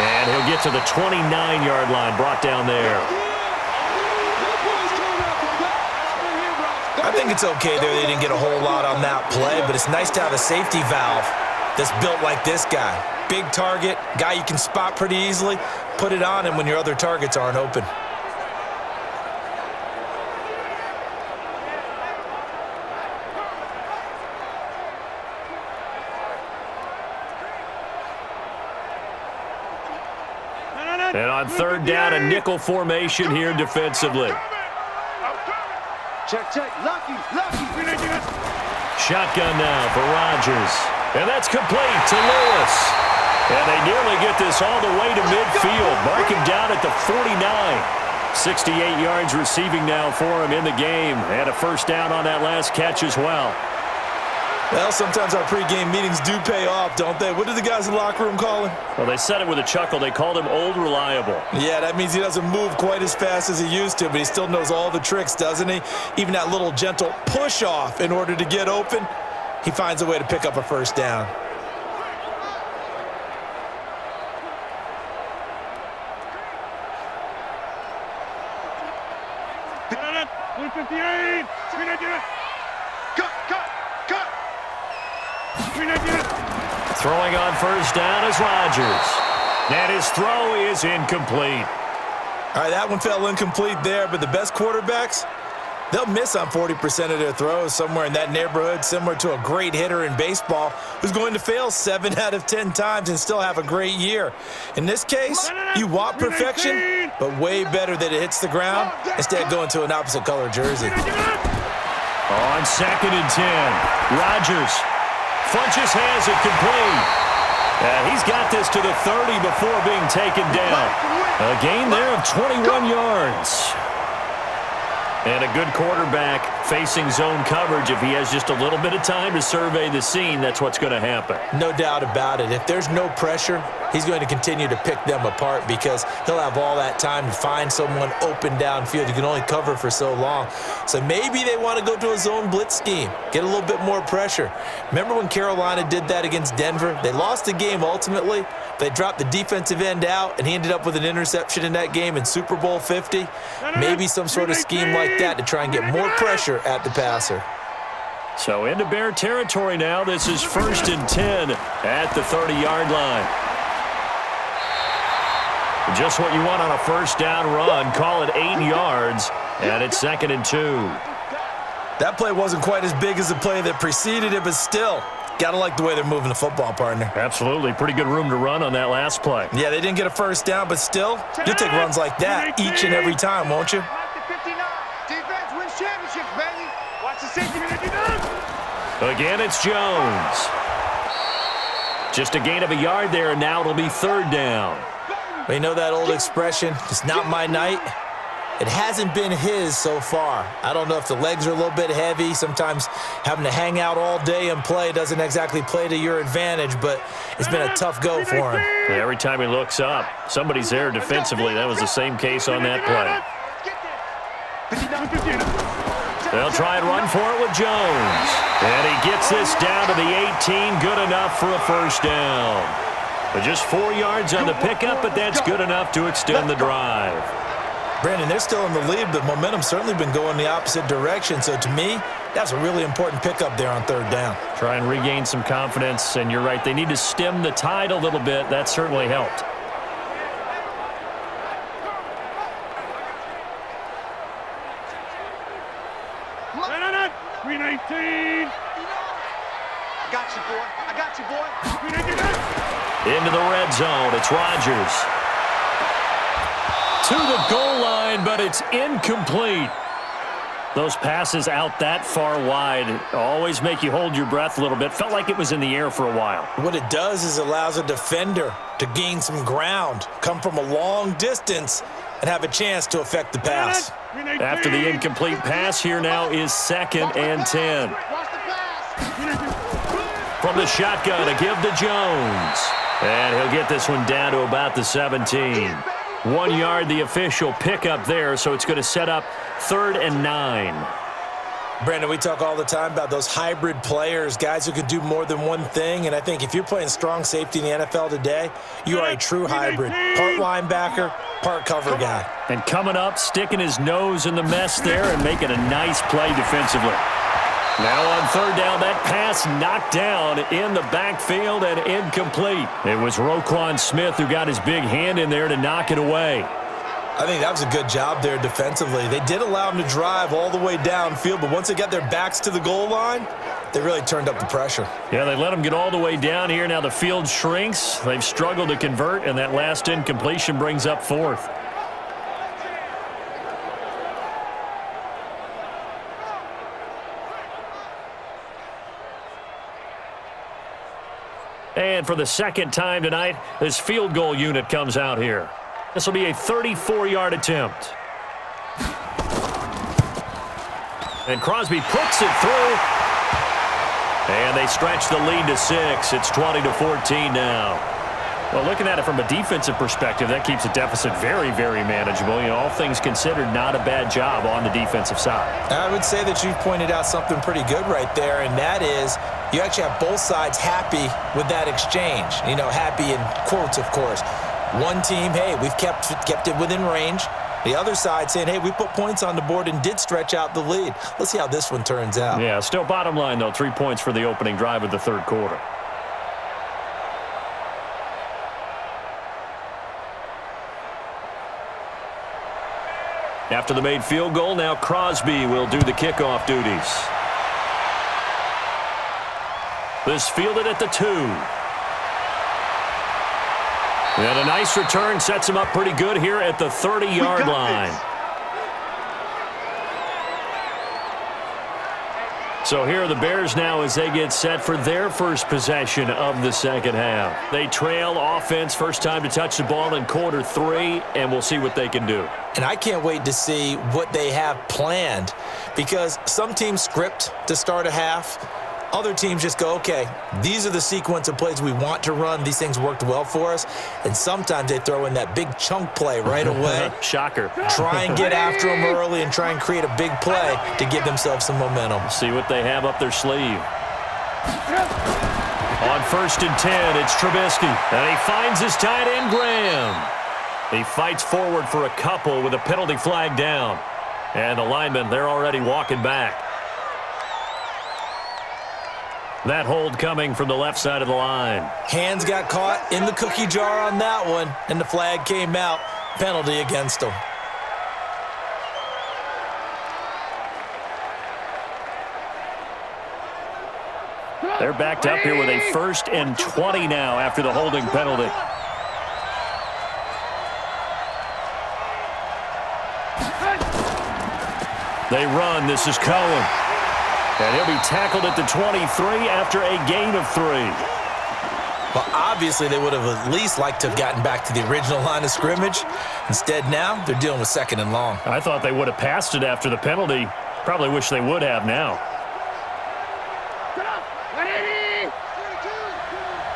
And he'll get to the 29-yard line, brought down there. I think it's okay there. They didn't get a whole lot on that play, but it's nice to have a safety valve that's built like this guy. Big target, guy you can spot pretty easily. Put it on him when your other targets aren't open. And on third down, a nickel formation here defensively. Check, check. Lucky. Shotgun now for Rodgers. And that's complete to Lewis. And they nearly get this all the way to midfield. Mark him down at the 49. 68 yards receiving now for him in the game. And a first down on that last catch as well. Well, sometimes our pregame meetings do pay off, don't they? What did the guys in the locker room call him? Well, they said it with a chuckle. They called him Old Reliable. Yeah, that means he doesn't move quite as fast as he used to, but he still knows all the tricks, doesn't he? Even that little gentle push-off in order to get open, he finds a way to pick up a first down. Throwing on first down is Rodgers. And his throw is incomplete. All right, that one fell incomplete there, but the best quarterbacks, they'll miss on 40% of their throws somewhere in that neighborhood, similar to a great hitter in baseball who's going to fail 7 out of 10 times and still have a great year. In this case, you want perfection, but way better that it hits the ground instead of going to an opposite color jersey. On 2nd and 10, Rodgers Funches has it complete. And he's got this to the 30 before being taken down. A gain there of 21 yards. And a good quarterback facing zone coverage. If he has just a little bit of time to survey the scene, that's what's going to happen. No doubt about it. If there's no pressure, he's going to continue to pick them apart because he'll have all that time to find someone open downfield. You can only cover for so long. So maybe they want to go to a zone blitz scheme, get a little bit more pressure. Remember when Carolina did that against Denver? They lost the game ultimately. They dropped the defensive end out, and he ended up with an interception in that game in Super Bowl 50. Maybe some sort of scheme like that to try and get more pressure at the passer. So into Bear territory now. This is 1st and 10 at the 30-yard line. Just what you want on a first down run. Call it 8 yards, and it's 2nd and 2. That play wasn't quite as big as the play that preceded it, but still, got to like the way they're moving the football, partner. Absolutely. Pretty good room to run on that last play. Yeah, they didn't get a first down, but still, you'll take runs like that each and every time, won't you? Defense wins championships, baby. Watch the safety. Again, it's Jones. Just a gain of a yard there, and now it'll be third down. Well, you know that old expression, it's not my night? It hasn't been his so far. I don't know if the legs are a little bit heavy. Sometimes having to hang out all day and play doesn't exactly play to your advantage, but it's been a tough go for him. Every time he looks up, somebody's there defensively. That was the same case on that play. They'll try and run for it with Jones. And he gets this down to the 18. Good enough for a first down. But just 4 yards on the pickup, but that's good enough to extend the drive. Brandon, they're still in the lead, but momentum's certainly been going the opposite direction. So to me, that's a really important pickup there on third down. Try and regain some confidence, and you're right. They need to stem the tide a little bit. That certainly helped. Got you, boy. I got you, boy. Into the red zone. It's Rodgers. To the goal line, but it's incomplete. Those passes out that far wide always make you hold your breath a little bit. Felt like it was in the air for a while. What it does is allows a defender to gain some ground, come from a long distance, and have a chance to affect the pass. After the incomplete pass, here now is 2nd and 10. From the shotgun to give to Jones. And he'll get this one down to about the 17. 1 yard, the official pickup there, so it's going to set up 3rd and 9. Brandon, we talk all the time about those hybrid players, guys who can do more than one thing, and I think if you're playing strong safety in the NFL today, you are a true hybrid. Part linebacker, part cover guy. And coming up, sticking his nose in the mess there and making a nice play defensively. Now on 3rd down, that pass knocked down in the backfield and incomplete. It was Roquan Smith who got his big hand in there to knock it away. I think that was a good job there defensively. They did allow him to drive all the way downfield, but once they got their backs to the goal line, they really turned up the pressure. Yeah, they let him get all the way down here. Now the field shrinks. They've struggled to convert, and that last incompletion brings up 4th. And for the second time tonight, this field goal unit comes out here. This will be a 34-yard attempt. And Crosby puts it through. And they stretch the lead to 6. It's 20-14 now. Well, looking at it from a defensive perspective, that keeps the deficit very, very manageable. You know, all things considered, not a bad job on the defensive side. I would say that you've pointed out something pretty good right there, and that is you actually have both sides happy with that exchange. You know, happy in quotes, of course. One team, hey, we've kept it within range. The other side saying, hey, we put points on the board and did stretch out the lead. Let's see how this one turns out. Yeah, still bottom line, though, 3 points for the opening drive of the third quarter. After the made field goal, now Crosby will do the kickoff duties. This fielded at the 2. And a nice return sets him up pretty good here at the 30-yard line. So here are the Bears now as they get set for their first possession of the second half. They trail offense, first time to touch the ball in quarter 3, and we'll see what they can do. And I can't wait to see what they have planned, because some teams script to start a half. Other teams just go, okay, these are the sequence of plays we want to run. These things worked well for us. And sometimes they throw in that big chunk play right away. Shocker. Try and get after them early and try and create a big play to give themselves some momentum. See what they have up their sleeve. On 1st and 10, it's Trubisky. And he finds his tight end, Graham. He fights forward for a couple with a penalty flag down. And the linemen, they're already walking back. That hold coming from the left side of the line. Hands got caught in the cookie jar on that one, and the flag came out. Penalty against them. They're backed up here with a 1st and 20 now after the holding penalty. They run. This is Cohen. And he'll be tackled at the 23 after a gain of 3. Well, obviously they would have at least liked to have gotten back to the original line of scrimmage. Instead, now they're dealing with 2nd and long. I thought they would have passed it after the penalty. Probably wish they would have now. Get up! 180!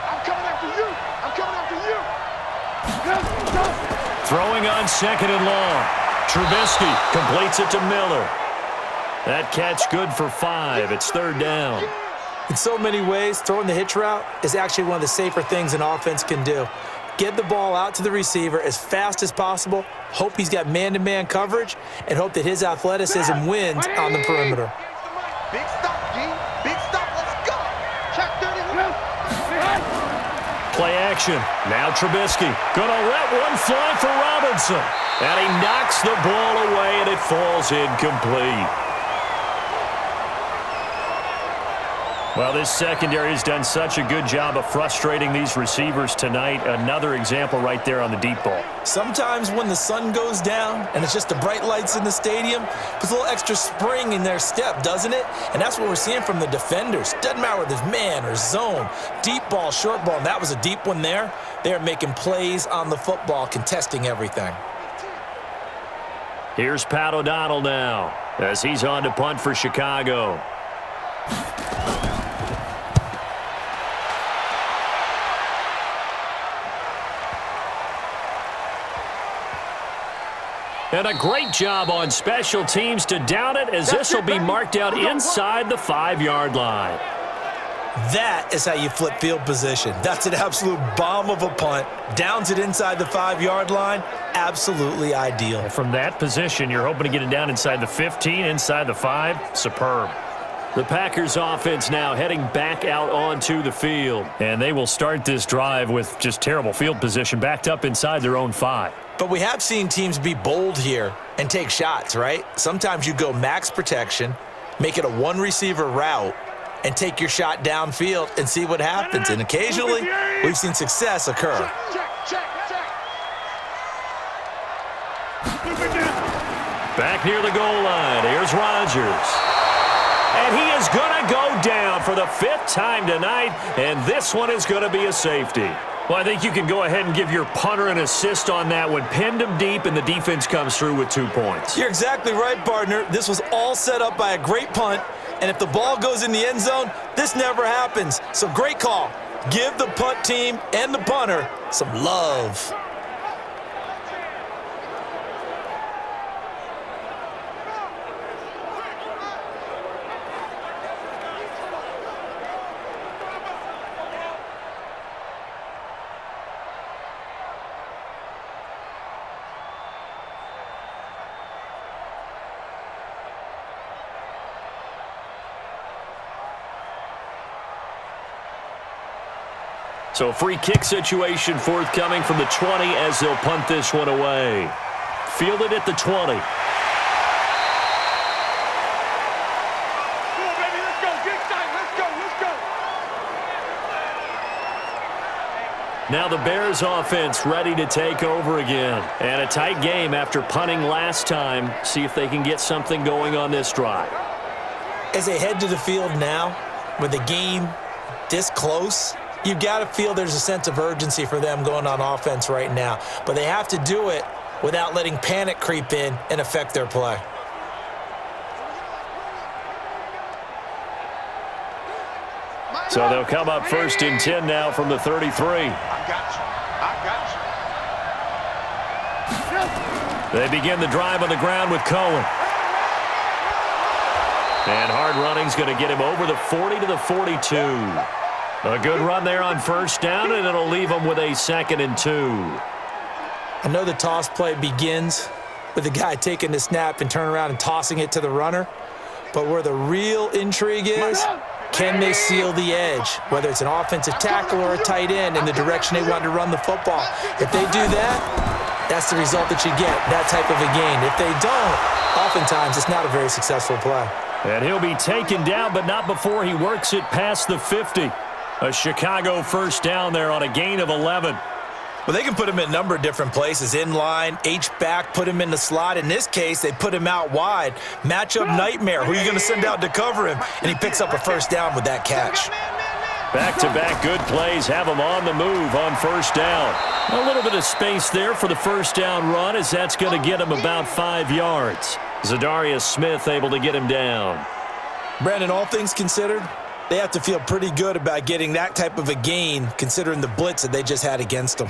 I'm coming after you! I'm coming after you! Go! Throwing on 2nd and long. Trubisky completes it to Miller. That catch good for 5. It's 3rd down. In so many ways, throwing the hitch route is actually one of the safer things an offense can do. Get the ball out to the receiver as fast as possible, hope he's got man-to-man coverage, and hope that his athleticism wins on the perimeter. Big stop, G. Big stop. Let's go. Check 31. Play action. Now Trubisky. Gonna let one fly for Robinson. And he knocks the ball away, and it falls incomplete. Well, this secondary has done such a good job of frustrating these receivers tonight. Another example right there on the deep ball. Sometimes when the sun goes down and it's just the bright lights in the stadium, puts a little extra spring in their step, doesn't it? And that's what we're seeing from the defenders. Doesn't matter whether it's man or zone, deep ball, short ball, and that was a deep one there. They're making plays on the football, contesting everything. Here's Pat O'Donnell now as he's on to punt for Chicago. And a great job on special teams to down it, as this will be marked out inside the 5-yard line. That is how you flip field position. That's an absolute bomb of a punt. Downs it inside the 5-yard line. Absolutely ideal. From that position, you're hoping to get it down inside the 15, inside the 5. Superb. The Packers offense now heading back out onto the field. And they will start this drive with just terrible field position, backed up inside their own 5. But we have seen teams be bold here and take shots, right? Sometimes you go max protection, make it a one-receiver route, and take your shot downfield and see what happens. And occasionally, we've seen success occur. Check. Back near the goal line, here's Rodgers. And he is going to go down for the 5th time tonight, and this one is going to be a safety. Well, I think you can go ahead and give your punter an assist on that one. Pinned him deep, and the defense comes through with 2 points. You're exactly right, partner. This was all set up by a great punt, and if the ball goes in the end zone, this never happens. So great call. Give the punt team and the punter some love. So free kick situation forthcoming from the 20 as they'll punt this one away. Fielded at the 20. Come on, baby. Let's go. Get excited. Let's go. Now the Bears offense ready to take over again. And a tight game after punting last time. See if they can get something going on this drive. As they head to the field now, with the game this close, you've got to feel there's a sense of urgency for them going on offense right now. But they have to do it without letting panic creep in and affect their play. So they'll come up 1st and 10 now from the 33. I got you. They begin the drive on the ground with Cohen. And hard running's going to get him over the 40 to the 42. A good run there on 1st down, and it'll leave them with a 2nd and 2. I know the toss play begins with the guy taking the snap and turning around and tossing it to the runner. But where the real intrigue is, can they seal the edge? Whether it's an offensive tackle or a tight end in the direction they want to run the football. If they do that, that's the result that you get, that type of a gain. If they don't, oftentimes it's not a very successful play. And he'll be taken down, but not before he works it past the 50. A Chicago 1st down there on a gain of 11. Well, they can put him in a number of different places. In line, H-back, put him in the slot. In this case, they put him out wide. Matchup nightmare. Who are you going to send out to cover him? And he picks up a 1st down with that catch. Back-to-back good plays have them on the move on first down. A little bit of space there for the first down run, as that's going to get him about 5 yards. Zadarius Smith able to get him down. Brandon, all things considered, they have to feel pretty good about getting that type of a gain, considering the blitz that they just had against them.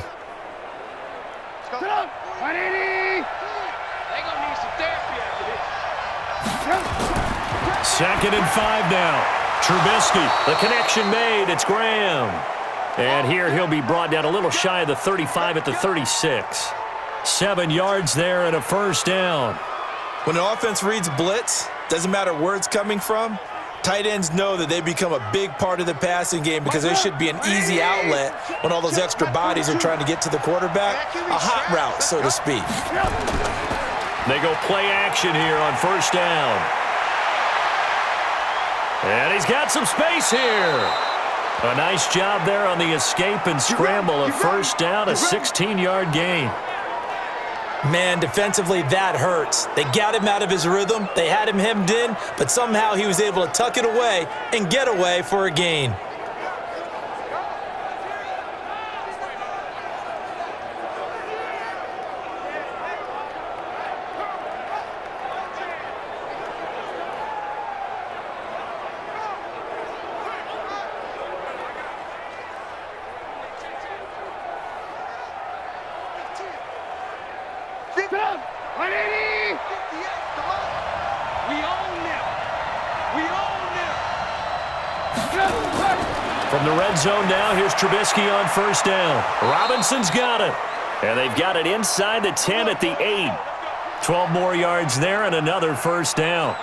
Sit up. 180. They gonna need some therapy after this. 2nd and 5 now. Trubisky, the connection made. It's Graham. And here he'll be brought down a little shy of the 35 at the 36. 7 yards there and a first down. When an offense reads blitz, doesn't matter where it's coming from, tight ends know that they become a big part of the passing game because there should be an easy outlet when all those extra bodies are trying to get to the quarterback. A hot route, so to speak. They go play action here on first down. And he's got some space here. A nice job there on the escape and scramble. A first down, a 16-yard gain. Man, defensively, that hurts. They got him out of his rhythm. They had him hemmed in, but somehow he was able to tuck it away and get away for a gain. Sit up. 180. We own them. We own them. From the red zone now, here's Trubisky on first down. Robinson's got it. And they've got it inside the 10 at the 8. 12 more yards there and another first down.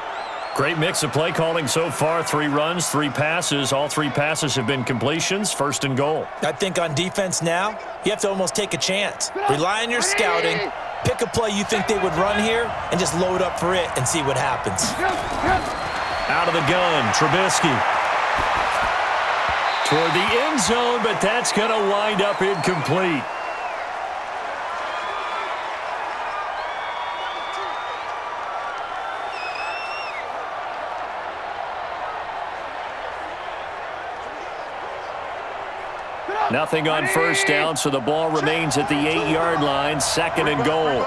Great mix of play calling so far. 3 runs, 3 passes. All 3 passes have been completions. 1st and goal. I think on defense now, you have to almost take a chance. Rely on your scouting. Pick a play you think they would run here and just load up for it and see what happens. Out of the gun, Trubisky. Toward the end zone, but that's going to wind up incomplete. Nothing on first down, so the ball remains at the 8-yard line, 2nd and goal.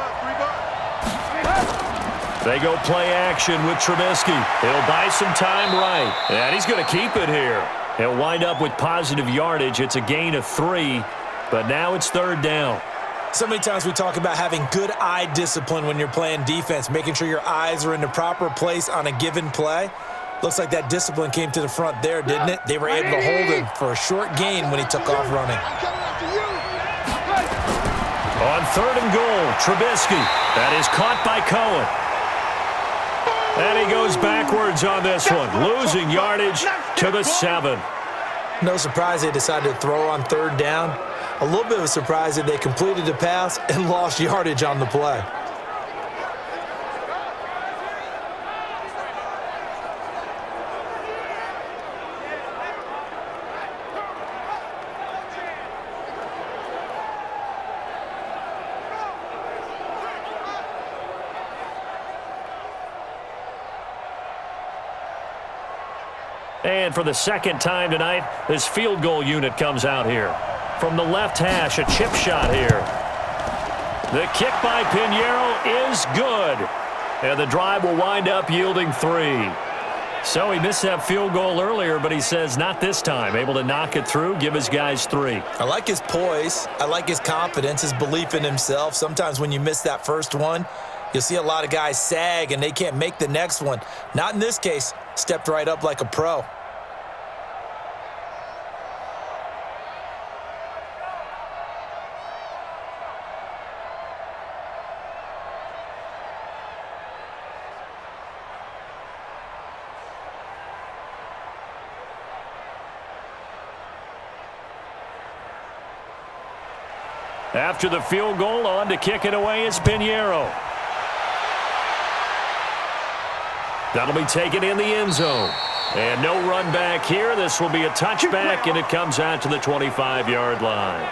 They go play action with Trubisky. He'll buy some time right, and he's going to keep it here. He'll wind up with positive yardage. It's a gain of 3, but now it's 3rd down. So many times we talk about having good eye discipline when you're playing defense, making sure your eyes are in the proper place on a given play. Looks like that discipline came to the front there, didn't it? They were able to hold him for a short gain when he took off running. On 3rd and goal, Trubisky. That is caught by Cohen. And he goes backwards on this one, losing yardage to the 7. No surprise they decided to throw on 3rd down. A little bit of a surprise that they completed the pass and lost yardage on the play. And for the 2nd time tonight, this field goal unit comes out here. From the left hash, a chip shot here. The kick by Pinheiro is good. And the drive will wind up yielding 3. So he missed that field goal earlier, but he says not this time. Able to knock it through, give his guys 3. I like his poise. I like his confidence, his belief in himself. Sometimes when you miss that first one, you'll see a lot of guys sag and they can't make the next one. Not in this case. Stepped right up like a pro. After the field goal, on to kick it away is Pinheiro. That'll be taken in the end zone. And no run back here. This will be a touchback, and it comes out to the 25-yard line.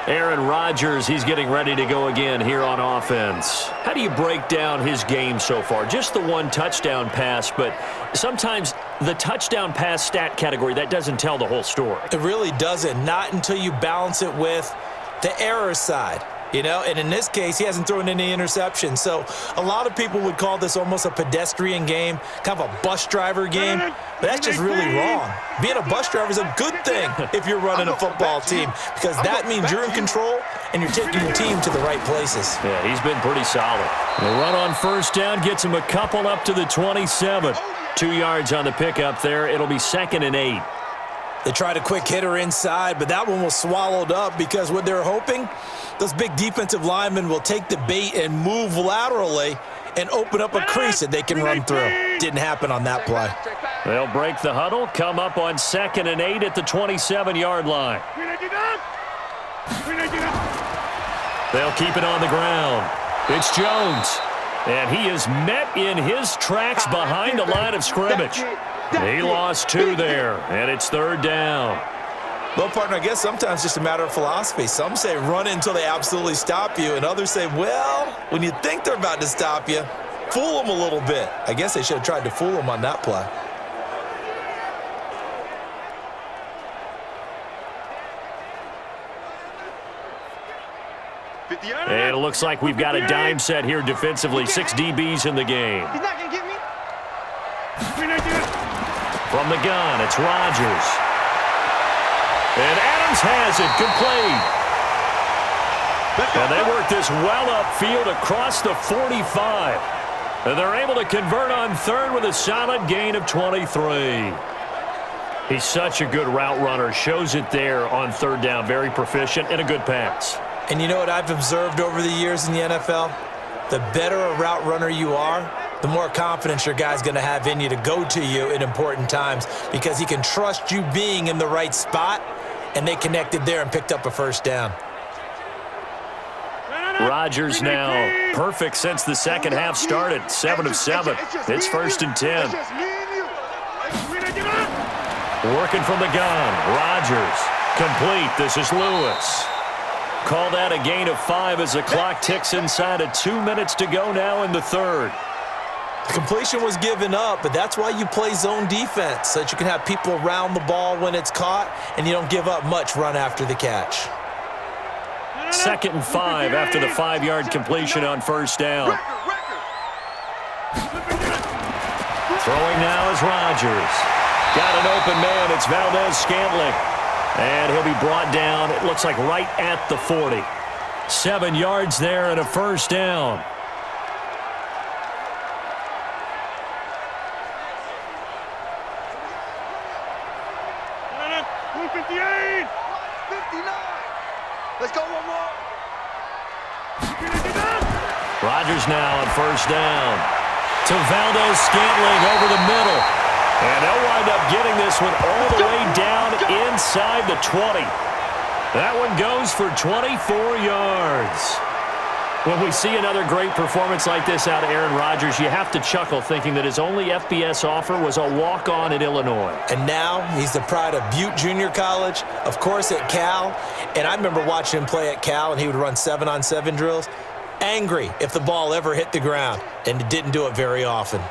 Aaron Rodgers, he's getting ready to go again here on offense. How do you break down his game so far? Just the 1 touchdown pass, but sometimes the touchdown pass stat category, that doesn't tell the whole story. It really doesn't, not until you balance it with the error side. You know, and in this case, he hasn't thrown any interceptions. So a lot of people would call this almost a pedestrian game, kind of a bus driver game. But that's just really wrong. Being a bus driver is a good thing if you're running a football team, because that means you're in control and you're taking your team to the right places. Yeah, he's been pretty solid. The run on first down gets him a couple up to the 27. 2 yards on the pickup there. It'll be 2nd and 8. They tried a quick hitter inside, but that one was swallowed up because what they're hoping, those big defensive linemen will take the bait and move laterally and open up a crease that they can run through. Didn't happen on that play. They'll break the huddle, come up on 2nd and 8 at the 27-yard line. They'll keep it on the ground. It's Jones, and he is met in his tracks behind the line of scrimmage. He lost 2 there, and it's 3rd down. Well, partner, I guess sometimes it's just a matter of philosophy. Some say run until they absolutely stop you, and others say, well, when you think they're about to stop you, fool them a little bit. I guess they should have tried to fool them on that play. And it looks like we've got a dime set here defensively. 6 DBs in the game. He's not going to get me. From the gun, it's Rodgers. And Adams has it, complete. And they work this well upfield across the 45. And they're able to convert on 3rd with a solid gain of 23. He's such a good route runner. Shows it there on 3rd down. Very proficient and a good pass. And you know what I've observed over the years in the NFL? The better a route runner you are, the more confidence your guy's going to have in you to go to you in important times, because he can trust you being in the right spot, and they connected there and picked up a 1st down. Rodgers now perfect since the second half started. 7 of 7. It's 1st and 10. Working from the gun. Rodgers complete. This is Lewis. Call that a gain of 5 as the clock ticks inside of 2 minutes to go now in the 3rd. The completion was given up, but that's why you play zone defense, so that you can have people around the ball when it's caught, and you don't give up much run after the catch. 2nd and 5 after the 5-yard completion on 1st down. Throwing now is Rodgers. Got an open man. It's Valdez-Scantling. And he'll be brought down, it looks like right at the 40. 7 yards there and a 1st down. Let's go one more. Rodgers now on 1st down. To Valdez-Scantling over the middle. And they'll wind up getting this one all the way down inside the 20. That one goes for 24 yards. When we see another great performance like this out of Aaron Rodgers, you have to chuckle thinking that his only FBS offer was a walk-on at Illinois. And now he's the pride of Butte Junior College, of course at Cal. And I remember watching him play at Cal, and he would run 7-on-7 drills. Angry if the ball ever hit the ground, and it didn't do it very often.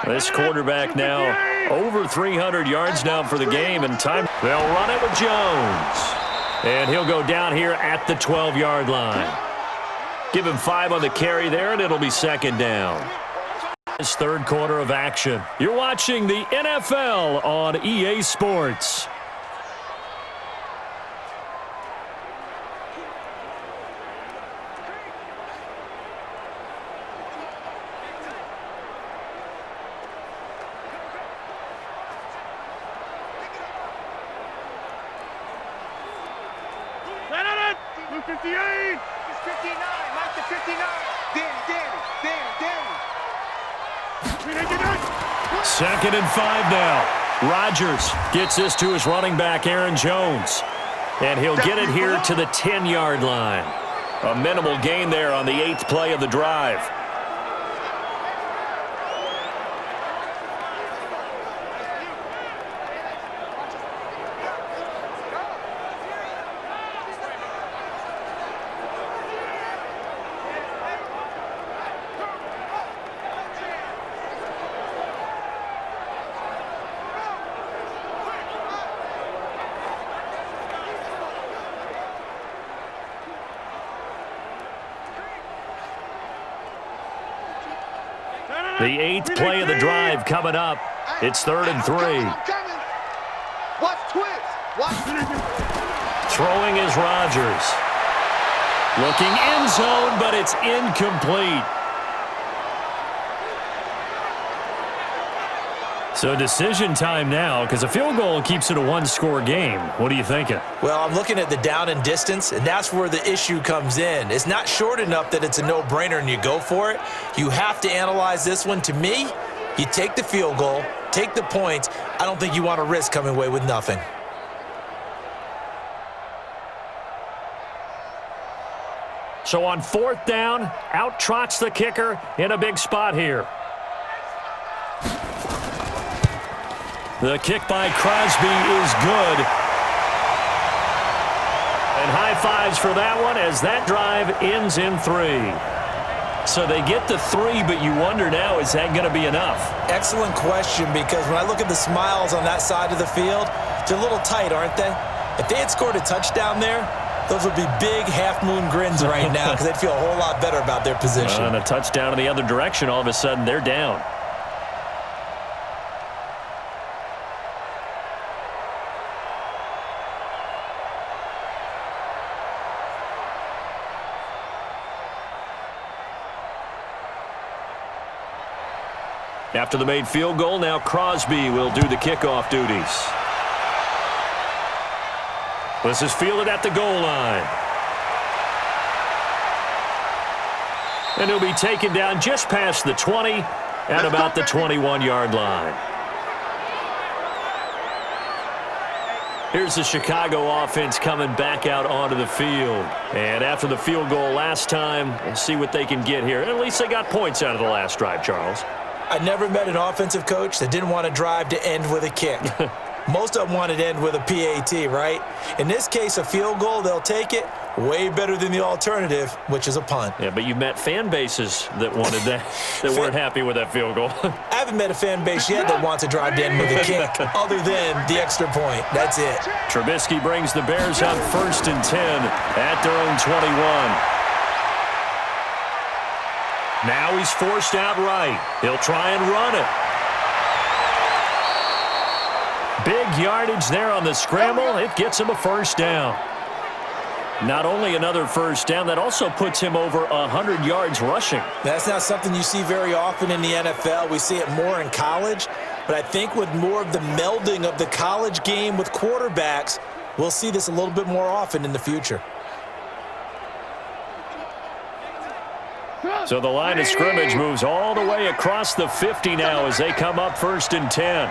This quarterback now over 300 yards now for the game, and time they'll run it with Jones. And he'll go down here at the 12-yard line. Give him 5 on the carry there, and it'll be 2nd down. This 3rd quarter of action. You're watching the NFL on EA Sports. Blue 58. It's 59. Mike the 59. Danny. 2nd and 5 now. Rodgers gets this to his running back, Aaron Jones. And he'll get it here to the 10-yard line. A minimal gain there on the 8th play of the drive. The 8th play of the drive coming up. It's 3rd and 3. Watch twist. Watch. Throwing is Rodgers. Looking end zone, but it's incomplete. So decision time now, because a field goal keeps it a one-score game. What are you thinking? Well, I'm looking at the down and distance, and that's where the issue comes in. It's not short enough that it's a no-brainer and you go for it. You have to analyze this one. To me, you take the field goal, take the points. I don't think you want to risk coming away with nothing. So on 4th down, out trots the kicker in a big spot here. The kick by Crosby is good. And high fives for that one as that drive ends in 3. So they get the 3, but you wonder now, is that going to be enough? Excellent question, because when I look at the smiles on that side of the field, they're a little tight, aren't they? If they had scored a touchdown there, those would be big half-moon grins right now because they'd feel a whole lot better about their position. And a touchdown in the other direction, all of a sudden they're down. After the made field goal, now Crosby will do the kickoff duties. This is fielded at the goal line. And he'll be taken down just past the 20 at about the 21-yard line. Here's the Chicago offense coming back out onto the field. And after the field goal last time, we'll see what they can get here. At least they got points out of the last drive, Charles. I never met an offensive coach that didn't want to drive to end with a kick. Most of them wanted to end with a PAT, right? In this case, a field goal, they'll take it. Way better than the alternative, which is a punt. Yeah, but you met fan bases that wanted that, that weren't happy with that field goal. I haven't met a fan base yet that wants to drive to end with a kick other than the extra point. That's it. Trubisky brings the Bears up 1st and 10 at their own 21. Now he's forced out right. He'll try and run it. Big yardage there on the scramble. It gets him a 1st down. Not only another 1st down, that also puts him over 100 yards rushing. That's not something you see very often in the NFL. We see it more in college. But I think with more of the melding of the college game with quarterbacks, we'll see this a little bit more often in the future. So the line of scrimmage moves all the way across the 50 now as they come up 1st and 10.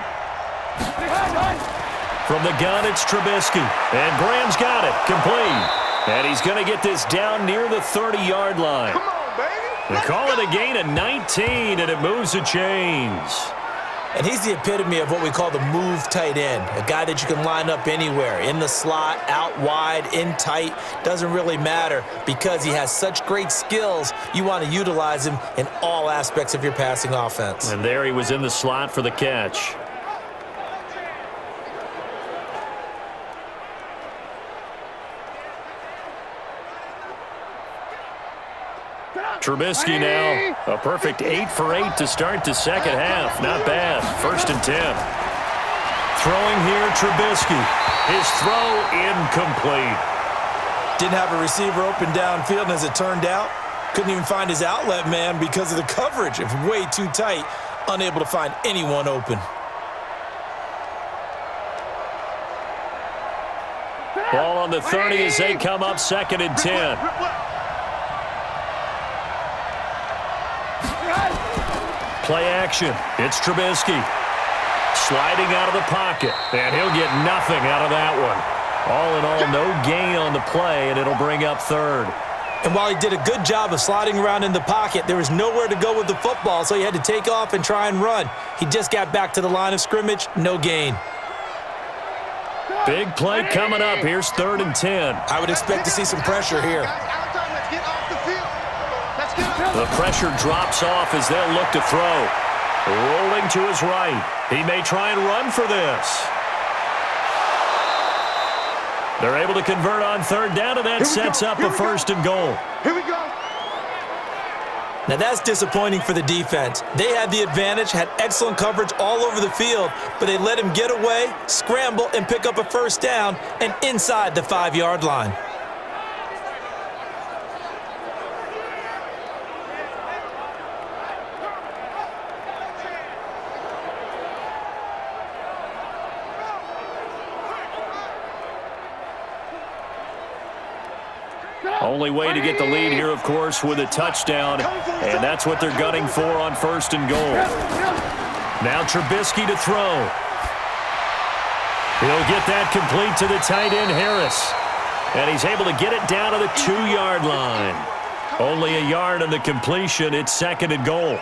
From the gun, it's Trubisky. And Graham's got it. Complete. And he's going to get this down near the 30-yard line. Come on, baby. They call it a gain of 19, and it moves the chains. And he's the epitome of what we call the move tight end, a guy that you can line up anywhere, in the slot, out wide, in tight, doesn't really matter because he has such great skills. You want to utilize him in all aspects of your passing offense. And there he was in the slot for the catch. Trubisky now, a perfect 8 for 8 to start the second half. Not bad. 1st and 10. Throwing here, Trubisky. His throw incomplete. Didn't have a receiver open downfield, and as it turned out, couldn't even find his outlet man because of the coverage. It was way too tight, unable to find anyone open. Ball on the 30 as they come up 2nd and 10. Play action. It's Trubisky. Sliding out of the pocket. And he'll get nothing out of that one. All in all, no gain on the play, and it'll bring up 3rd. And while he did a good job of sliding around in the pocket, there was nowhere to go with the football, so he had to take off and try and run. He just got back to the line of scrimmage. No gain. Big play coming up. Here's 3rd and 10. I would expect to see some pressure here. The pressure drops off as they'll look to throw. Rolling to his right. He may try and run for this. They're able to convert on 3rd down, and that sets up a 1st and goal. Here we go. Now that's disappointing for the defense. They had the advantage, had excellent coverage all over the field, but they let him get away, scramble, and pick up a first down and inside the 5-yard line. Only way to get the lead here, of course, with a touchdown, and that's what they're gunning for on 1st and goal. Now Trubisky to throw. He'll get that complete to the tight end, Harris. And he's able to get it down to the 2-yard line. Only a yard on the completion. It's 2nd and goal.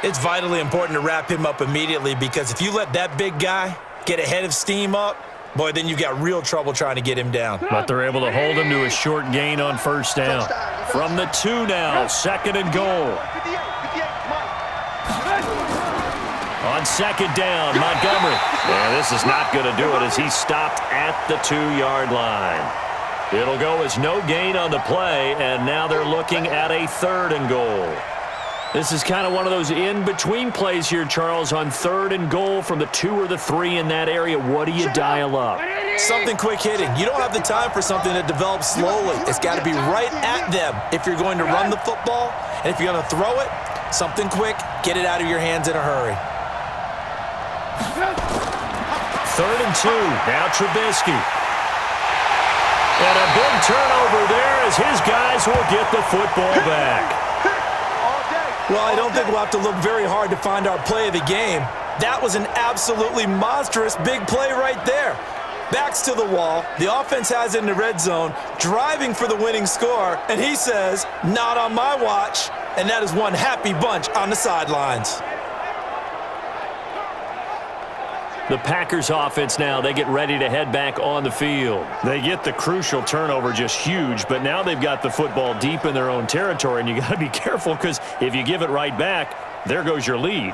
It's vitally important to wrap him up immediately because if you let that big guy get a head of steam up, boy, then you've got real trouble trying to get him down. But they're able to hold him to a short gain on 1st down. From the 2 now, 2nd and goal. On 2nd down, Montgomery. Yeah, this is not going to do it as he's stopped at the 2-yard line. It'll go as no gain on the play, and now they're looking at a 3rd and goal. This is kind of one of those in-between plays here, Charles, on 3rd and goal from the 2 or the 3 in that area. What do you dial up? Something quick hitting. You don't have the time for something that develops slowly. It's got to be right at them if you're going to run the football. And if you're going to throw it, something quick, get it out of your hands in a hurry. 3rd and 2. Now Trubisky. And a big turnover there as his guys will get the football back. Well, I don't think we'll have to look very hard to find our play of the game. That was an absolutely monstrous big play right there. Backs to the wall. The offense has it in the red zone, driving for the winning score, and he says, not on my watch. And that is one happy bunch on the sidelines. The Packers offense now, they get ready to head back on the field. They get the crucial turnover, just huge, but now they've got the football deep in their own territory, and you got to be careful because if you give it right back, there goes your lead.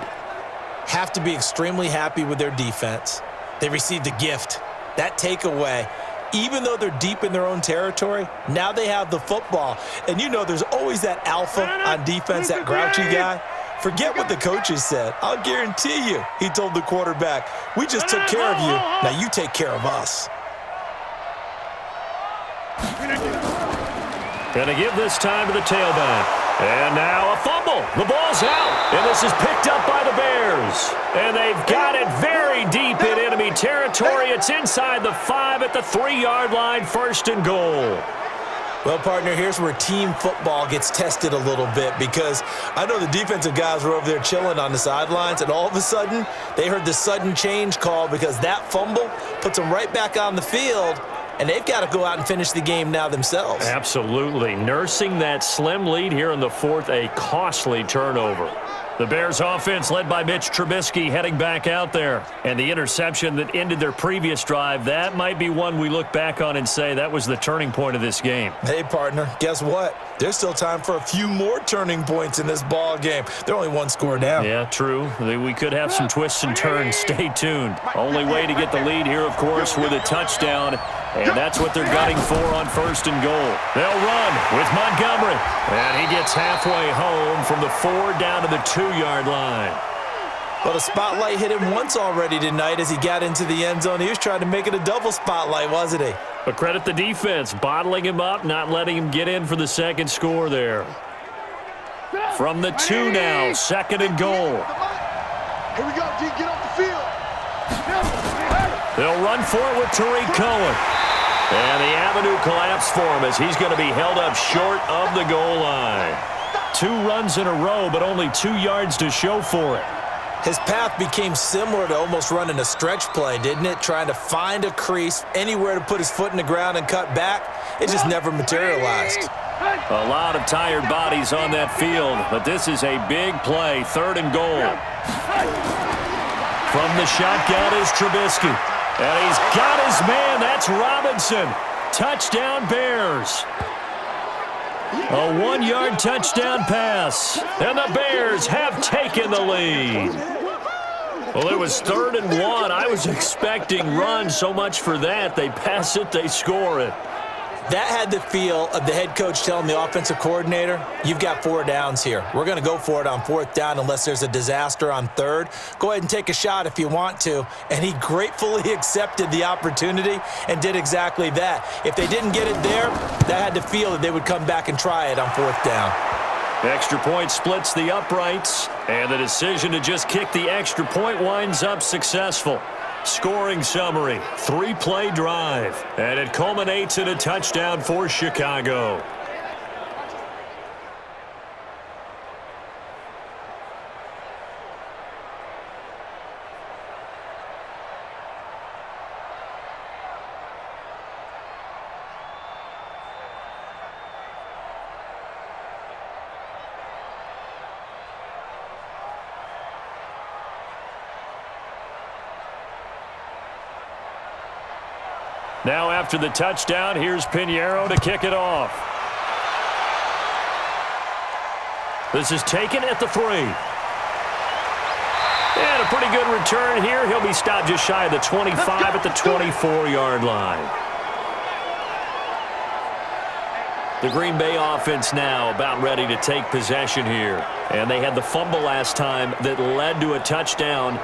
Have to be extremely happy with their defense. They received a gift. That takeaway, even though they're deep in their own territory, now they have the football. And you know there's always that alpha on defense, that grouchy guy. Forget what the coaches said. I'll guarantee you, he told the quarterback, we just took care of you. Now you take care of us. Gonna give this time to the tailback. And now a fumble. The ball's out. And this is picked up by the Bears. And they've got it very deep in enemy territory. It's inside the 5 at the 3-yard line. 1st and goal. Well, partner, here's where team football gets tested a little bit because I know the defensive guys were over there chilling on the sidelines, and all of a sudden, they heard the sudden change call because that fumble puts them right back on the field, and they've got to go out and finish the game now themselves. Absolutely. Nursing that slim lead here in the 4th, a costly turnover. The Bears offense led by Mitch Trubisky heading back out there. And the interception that ended their previous drive, that might be one we look back on and say that was the turning point of this game. Hey, partner, guess what? There's still time for a few more turning points in this ball game. They're only one score down. Yeah, true. We could have some twists and turns. Stay tuned. Only way to get the lead here, of course, with a touchdown. And that's what they're gunning for on 1st and goal. They'll run with Montgomery. And he gets halfway home from the 4 down to the 2-yard line. Well, the spotlight hit him once already tonight as he got into the end zone. He was trying to make it a double spotlight, wasn't he? But credit the defense, bottling him up, not letting him get in for the 2nd score there. From the 2 now, 2nd and goal. Here we go, D. Get off the field. They'll run for it with Tariq Cohen. And the avenue collapsed for him as he's going to be held up short of the goal line. 2 runs in a row, but only 2 yards to show for it. His path became similar to almost running a stretch play, didn't it? Trying to find a crease, anywhere to put his foot in the ground and cut back. It just never materialized. A lot of tired bodies on that field, but this is a big play. 3rd and goal. From the shotgun is Trubisky. And he's got his man. That's Robinson. Touchdown, Bears. A 1-yard touchdown pass. And the Bears have taken the lead. Well, it was 3rd and 1. I was expecting runs, so much for that. They pass it, they score it. That had the feel of the head coach telling the offensive coordinator, you've got 4 downs here. We're going to go for it on 4th down unless there's a disaster on 3rd. Go ahead and take a shot if you want to. And he gratefully accepted the opportunity and did exactly that. If they didn't get it there, that had the feel that they would come back and try it on 4th down. The extra point splits the uprights, and the decision to just kick the extra point winds up successful. Scoring summary, 3-play drive, and it culminates in a touchdown for Chicago. Now after the touchdown, here's Pinheiro to kick it off. This is taken at the 3. And a pretty good return here. He'll be stopped just shy of the 25 at the 24-yard line. The Green Bay offense now about ready to take possession here. And they had the fumble last time that led to a touchdown.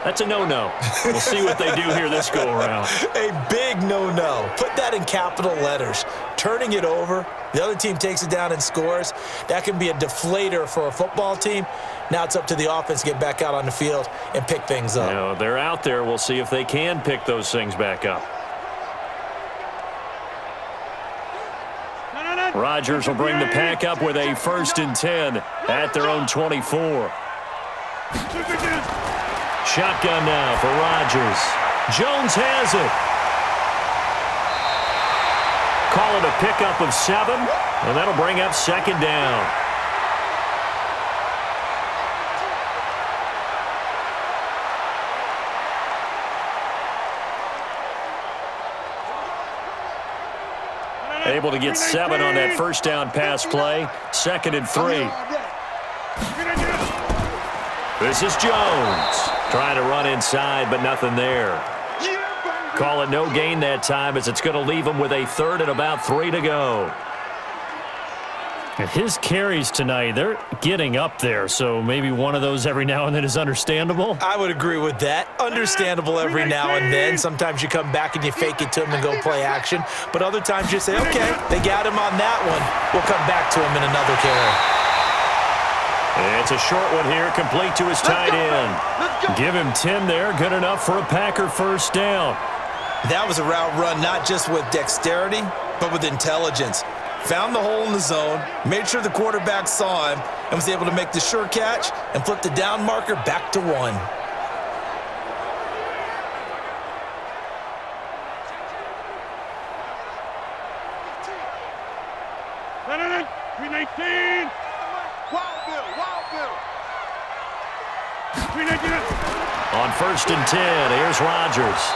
That's a no-no. We'll see what they do here this go-around. A big no-no. Put that in capital letters. Turning it over, the other team takes it down and scores. That can be a deflator for a football team. Now it's up to the offense to get back out on the field and pick things up. You know, they're out there. We'll see if they can pick those things back up. Rodgers will bring the pack up with a 1st and 10 at their own 24. Shotgun now for Rodgers. Jones has it. Call it a pickup of 7, and that'll bring up 2nd down. Able to get 7 on that 1st down pass play. 2nd and 3. This is Jones. Trying to run inside, but nothing there. Call it no gain that time as it's going to leave him with a 3rd and about 3 to go. His carries tonight, they're getting up there, so maybe one of those every now and then is understandable. I would agree with that. Understandable every now and then. Sometimes you come back and you fake it to him and go play action. But other times you say, okay, they got him on that one. We'll come back to him in another carry. It's a short one here, complete to his tight end. Give him 10 there, good enough for a Packer 1st down. That was a route run not just with dexterity, but with intelligence. Found the hole in the zone, made sure the quarterback saw him, and was able to make the sure catch and flip the down marker back to 1. On 1st and 10, here's Rodgers.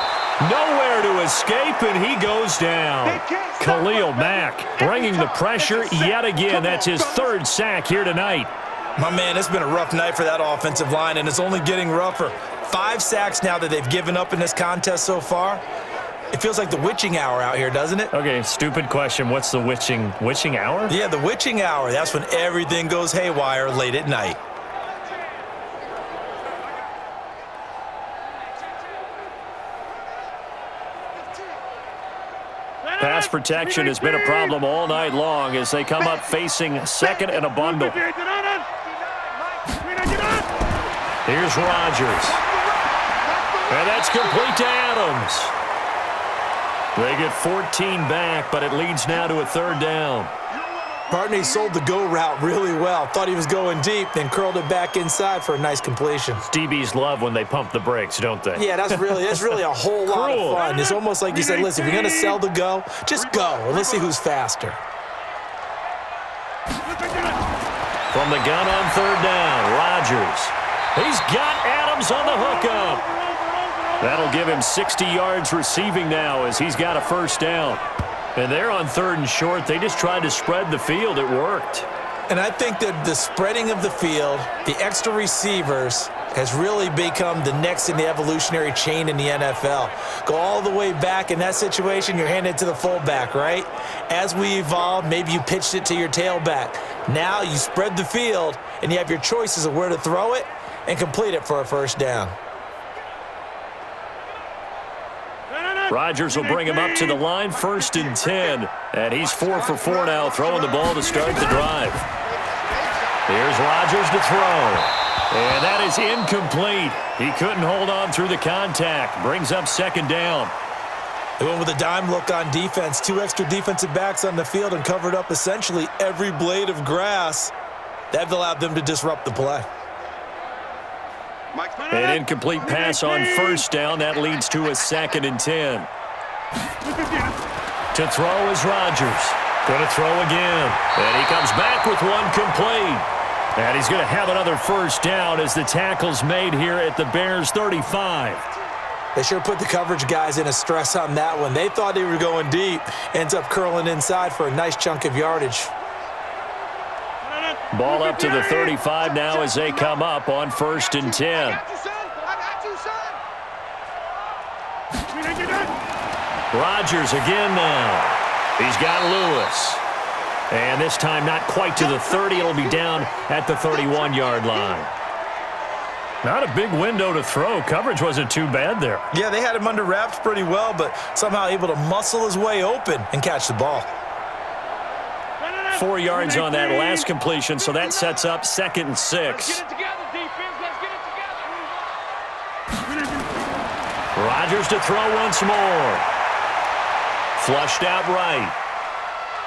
Nowhere to escape, and he goes down. Khalil Mack bringing the pressure yet again. That's his 3rd sack here tonight. My man, it's been a rough night for that offensive line, and it's only getting rougher. 5 sacks now that they've given up in this contest so far. It feels like the witching hour out here, doesn't it? Okay, stupid question. What's the witching hour? Yeah, the witching hour. That's when everything goes haywire late at night. Pass protection has been a problem all night long as they come up facing 2nd and a bundle. Here's Rodgers. And that's complete to Adams. They get 14 back, but it leads now to a 3rd down. Bartney sold the go route really well. Thought he was going deep, then curled it back inside for a nice completion. DBs love when they pump the brakes, don't they? Yeah, that's really a whole lot of fun. It's almost like you said, listen, if you're going to sell the go, just go, and let's see who's faster. From the gun on 3rd down, Rodgers. He's got Adams on the hookup. That'll give him 60 yards receiving now as he's got a 1st down. And they're on 3rd and short. They just tried to spread the field. It worked. And I think that the spreading of the field, the extra receivers, has really become the next in the evolutionary chain in the NFL. Go all the way back in that situation, you're handed to the fullback, right? As we evolve, maybe you pitched it to your tailback. Now you spread the field, and you have your choices of where to throw it and complete it for a first down. Rodgers will bring him up to the line, 1st and 10. And he's 4 for 4 now, throwing the ball to start the drive. Here's Rodgers to throw. And that is incomplete. He couldn't hold on through the contact. Brings up 2nd down. They went with a dime look on defense. 2 extra defensive backs on the field and covered up essentially every blade of grass. That allowed them to disrupt the play. An incomplete pass on 1st down. That leads to a 2nd and 10. To throw is Rodgers. Going to throw again. And he comes back with one complete. And he's going to have another 1st down as the tackle's made here at the Bears' 35. They sure put the coverage guys in a stress on that one. They thought they were going deep. Ends up curling inside for a nice chunk of yardage. Ball up to the 35 now as they come up on 1st and 10. Rodgers again now. He's got Lewis. And this time not quite to the 30. It'll be down at the 31-yard line. Not a big window to throw. Coverage wasn't too bad there. Yeah, they had him under wraps pretty well, but somehow able to muscle his way open and catch the ball. 4 yards on that last completion, so that sets up 2nd and 6. Rodgers to throw once more. Flushed out right.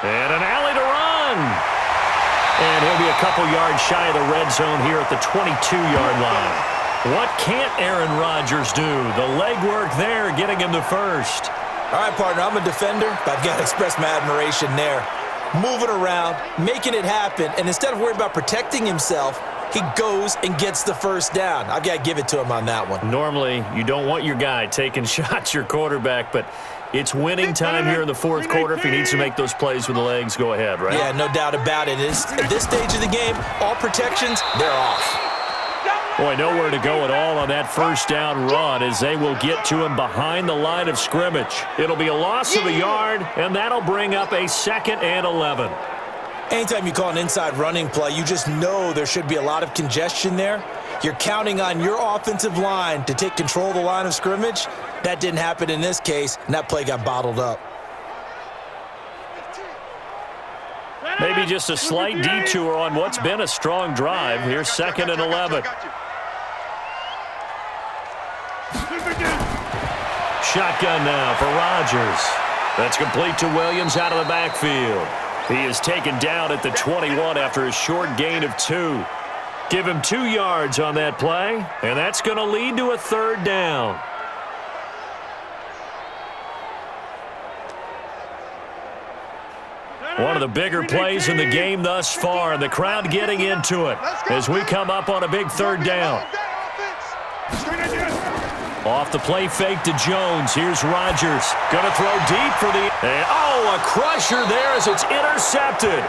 And an alley to run. And he'll be a couple yards shy of the red zone here at the 22-yard line. What can't Aaron Rodgers do? The legwork there getting him the 1st. All right, partner, I'm a defender, but I've got to express my admiration there. Moving around, making it happen, and instead of worrying about protecting himself, he goes and gets the 1st down. I've got to give it to him on that one. Normally, you don't want your guy taking shots, your quarterback, but it's winning time here in the 4th quarter. If he needs to make those plays with the legs, go ahead, right? Yeah, no doubt about it. At this stage of the game, all protections, they're off. Boy, nowhere to go at all on that 1st down run as they will get to him behind the line of scrimmage. It'll be a loss of a yard, and that'll bring up a 2nd and 11. Anytime you call an inside running play, you just know there should be a lot of congestion there. You're counting on your offensive line to take control of the line of scrimmage. That didn't happen in this case, and that play got bottled up. Maybe just a slight detour on what's been a strong drive. Here's 2nd and 11. Shotgun now for Rodgers. That's complete to Williams out of the backfield. He is taken down at the 21 after a short gain of 2. Give him 2 yards on that play, and that's going to lead to a 3rd down. One of the bigger plays in the game thus far, and the crowd getting into it as we come up on a big 3rd down. Off the play fake to Jones. Here's Rodgers. Going to throw deep for the... And, a crusher there as it's intercepted.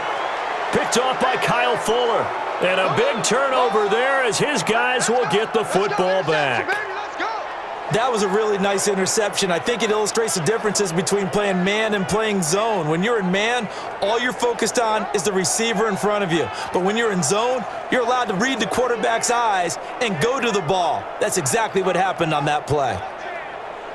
Picked off by Kyle Fuller. And a big turnover there as his guys will get the football back. That was a really nice interception. I think it illustrates the differences between playing man and playing zone. When you're in man, all you're focused on is the receiver in front of you. But when you're in zone, you're allowed to read the quarterback's eyes and go to the ball. That's exactly what happened on that play.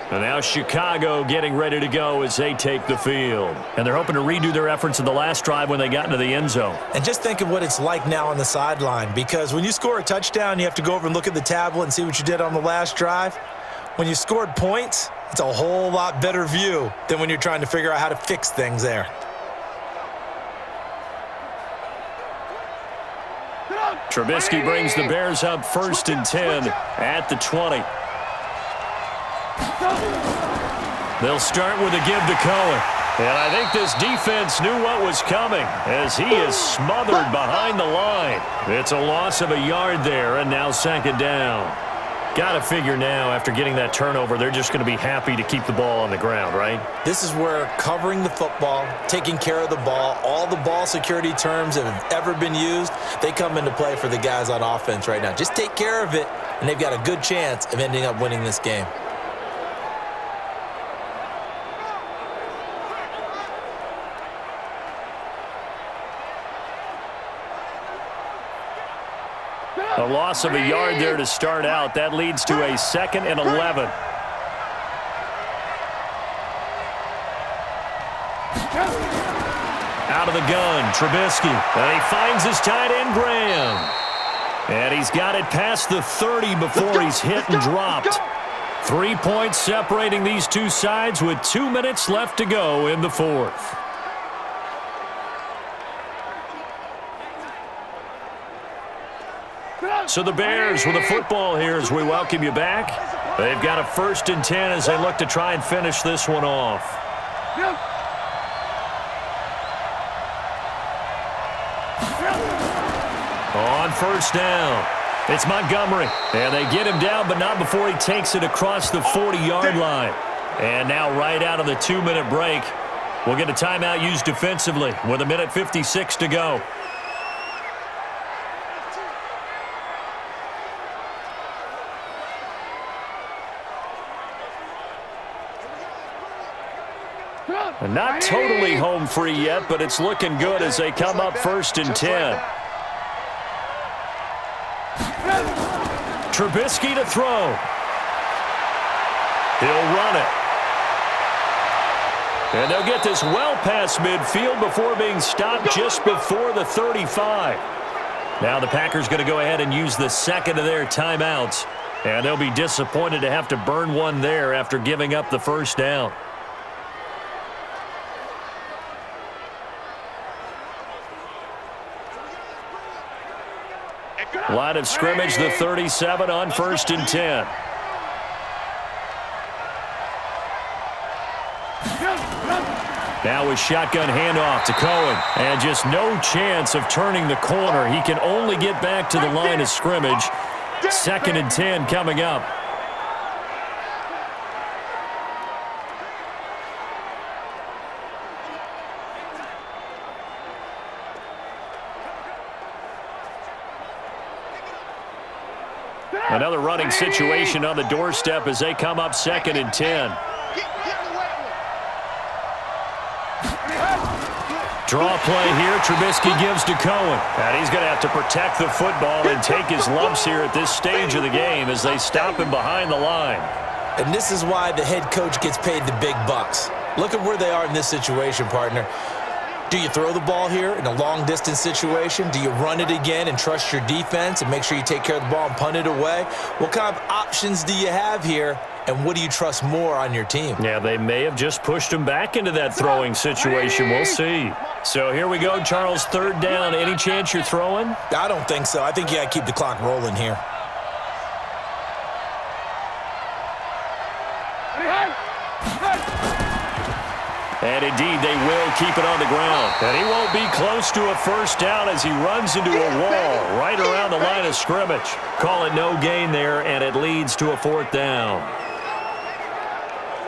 And now Chicago getting ready to go as they take the field. And they're hoping to redo their efforts in the last drive when they got into the end zone. And just think of what it's like now on the sideline, because when you score a touchdown, you have to go over and look at the tablet and see what you did on the last drive. When you scored points, it's a whole lot better view than when you're trying to figure out how to fix things there. Trubisky brings the Bears up 1st and 10 at the 20. They'll start with a give to Cohen. And I think this defense knew what was coming as he is smothered behind the line. It's a loss of a yard there, and now 2nd down. Got to figure now, after getting that turnover, they're just going to be happy to keep the ball on the ground, right? This is where covering the football, taking care of the ball, all the ball security terms that have ever been used, they come into play for the guys on offense right now. Just take care of it, and they've got a good chance of ending up winning this game. A loss of a yard there to start out. That leads to a 2nd and 11. Out of the gun, Trubisky. And he finds his tight end, Graham. And he's got it past the 30 before he's hit and dropped. 3 points separating these two sides with 2 minutes left to go in the fourth. So the Bears with the football here as we welcome you back. They've got a 1st and 10 as they look to try and finish this one off. On 1st down, it's Montgomery. And they get him down, but not before he takes it across the 40-yard line. And now right out of the 2-minute break, we'll get a timeout used defensively with 1:56 to go. Not totally home free yet, but it's looking good as they come up 1st and 10. Trubisky to throw. He'll run it. And they'll get this well past midfield before being stopped just before the 35. Now the Packers going to go ahead and use the 2nd of their timeouts. And they'll be disappointed to have to burn one there after giving up the 1st down. Line of scrimmage, the 37 on 1st and 10. Now a shotgun handoff to Cohen. And just no chance of turning the corner. He can only get back to the line of scrimmage. 2nd and 10 coming up. Another running situation on the doorstep as they come up 2nd and 10. Draw play here. Trubisky gives to Cohen. And he's going to have to protect the football and take his lumps here at this stage of the game as they stop him behind the line. And this is why the head coach gets paid the big bucks. Look at where they are in this situation, partner. Do you throw the ball here in a long-distance situation? Do you run it again and trust your defense and make sure you take care of the ball and punt it away? What kind of options do you have here, and what do you trust more on your team? Yeah, they may have just pushed him back into that throwing situation. We'll see. So here we go, Charles, 3rd down. Any chance you're throwing? I don't think so. I think you got to keep the clock rolling here. And indeed, they will keep it on the ground. And he won't be close to a 1st down as he runs into a wall right around the line of scrimmage. Call it no gain there, and it leads to a 4th down.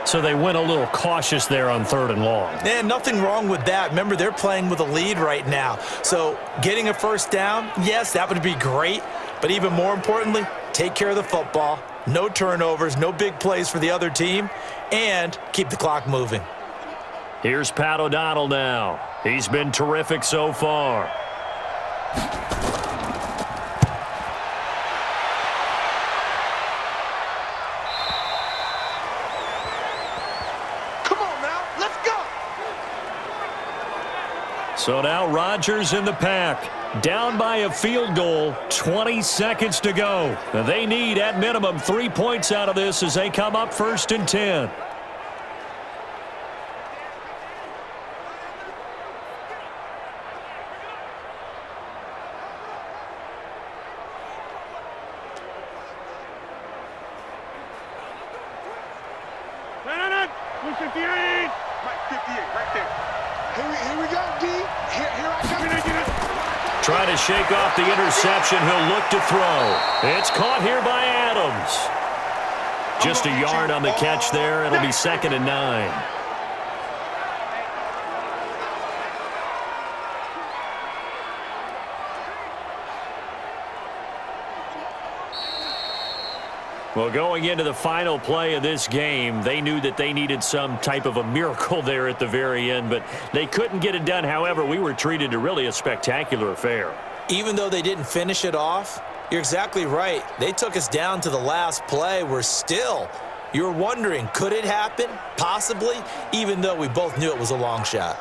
So they went a little cautious there on 3rd and long. And nothing wrong with that. Remember, they're playing with a lead right now. So getting a 1st down, yes, that would be great. But even more importantly, take care of the football. No turnovers, no big plays for the other team, and keep the clock moving. Here's Pat O'Donnell now. He's been terrific so far. Come on now, let's go. So now Rodgers in the pack. Down by a field goal, 20 seconds to go. They need at minimum 3 points out of this as they come up 1st and 10. Trying to shake off the interception. He'll look to throw. It's caught here by Allen. Adams. Just a yard on the catch there. It'll be 2nd and 9. Well, going into the final play of this game, they knew that they needed some type of a miracle there at the very end, but they couldn't get it done. However, we were treated to really a spectacular affair. Even though they didn't finish it off, you're exactly right. They took us down to the last play. You're wondering, could it happen? Possibly, even though we both knew it was a long shot.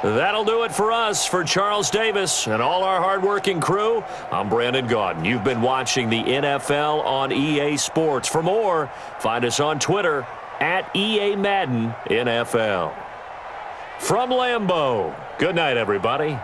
That'll do it for us. For Charles Davis and all our hardworking crew, I'm Brandon Gaudin. You've been watching the NFL on EA Sports. For more, find us on Twitter at EA Madden NFL. From Lambeau, good night, everybody.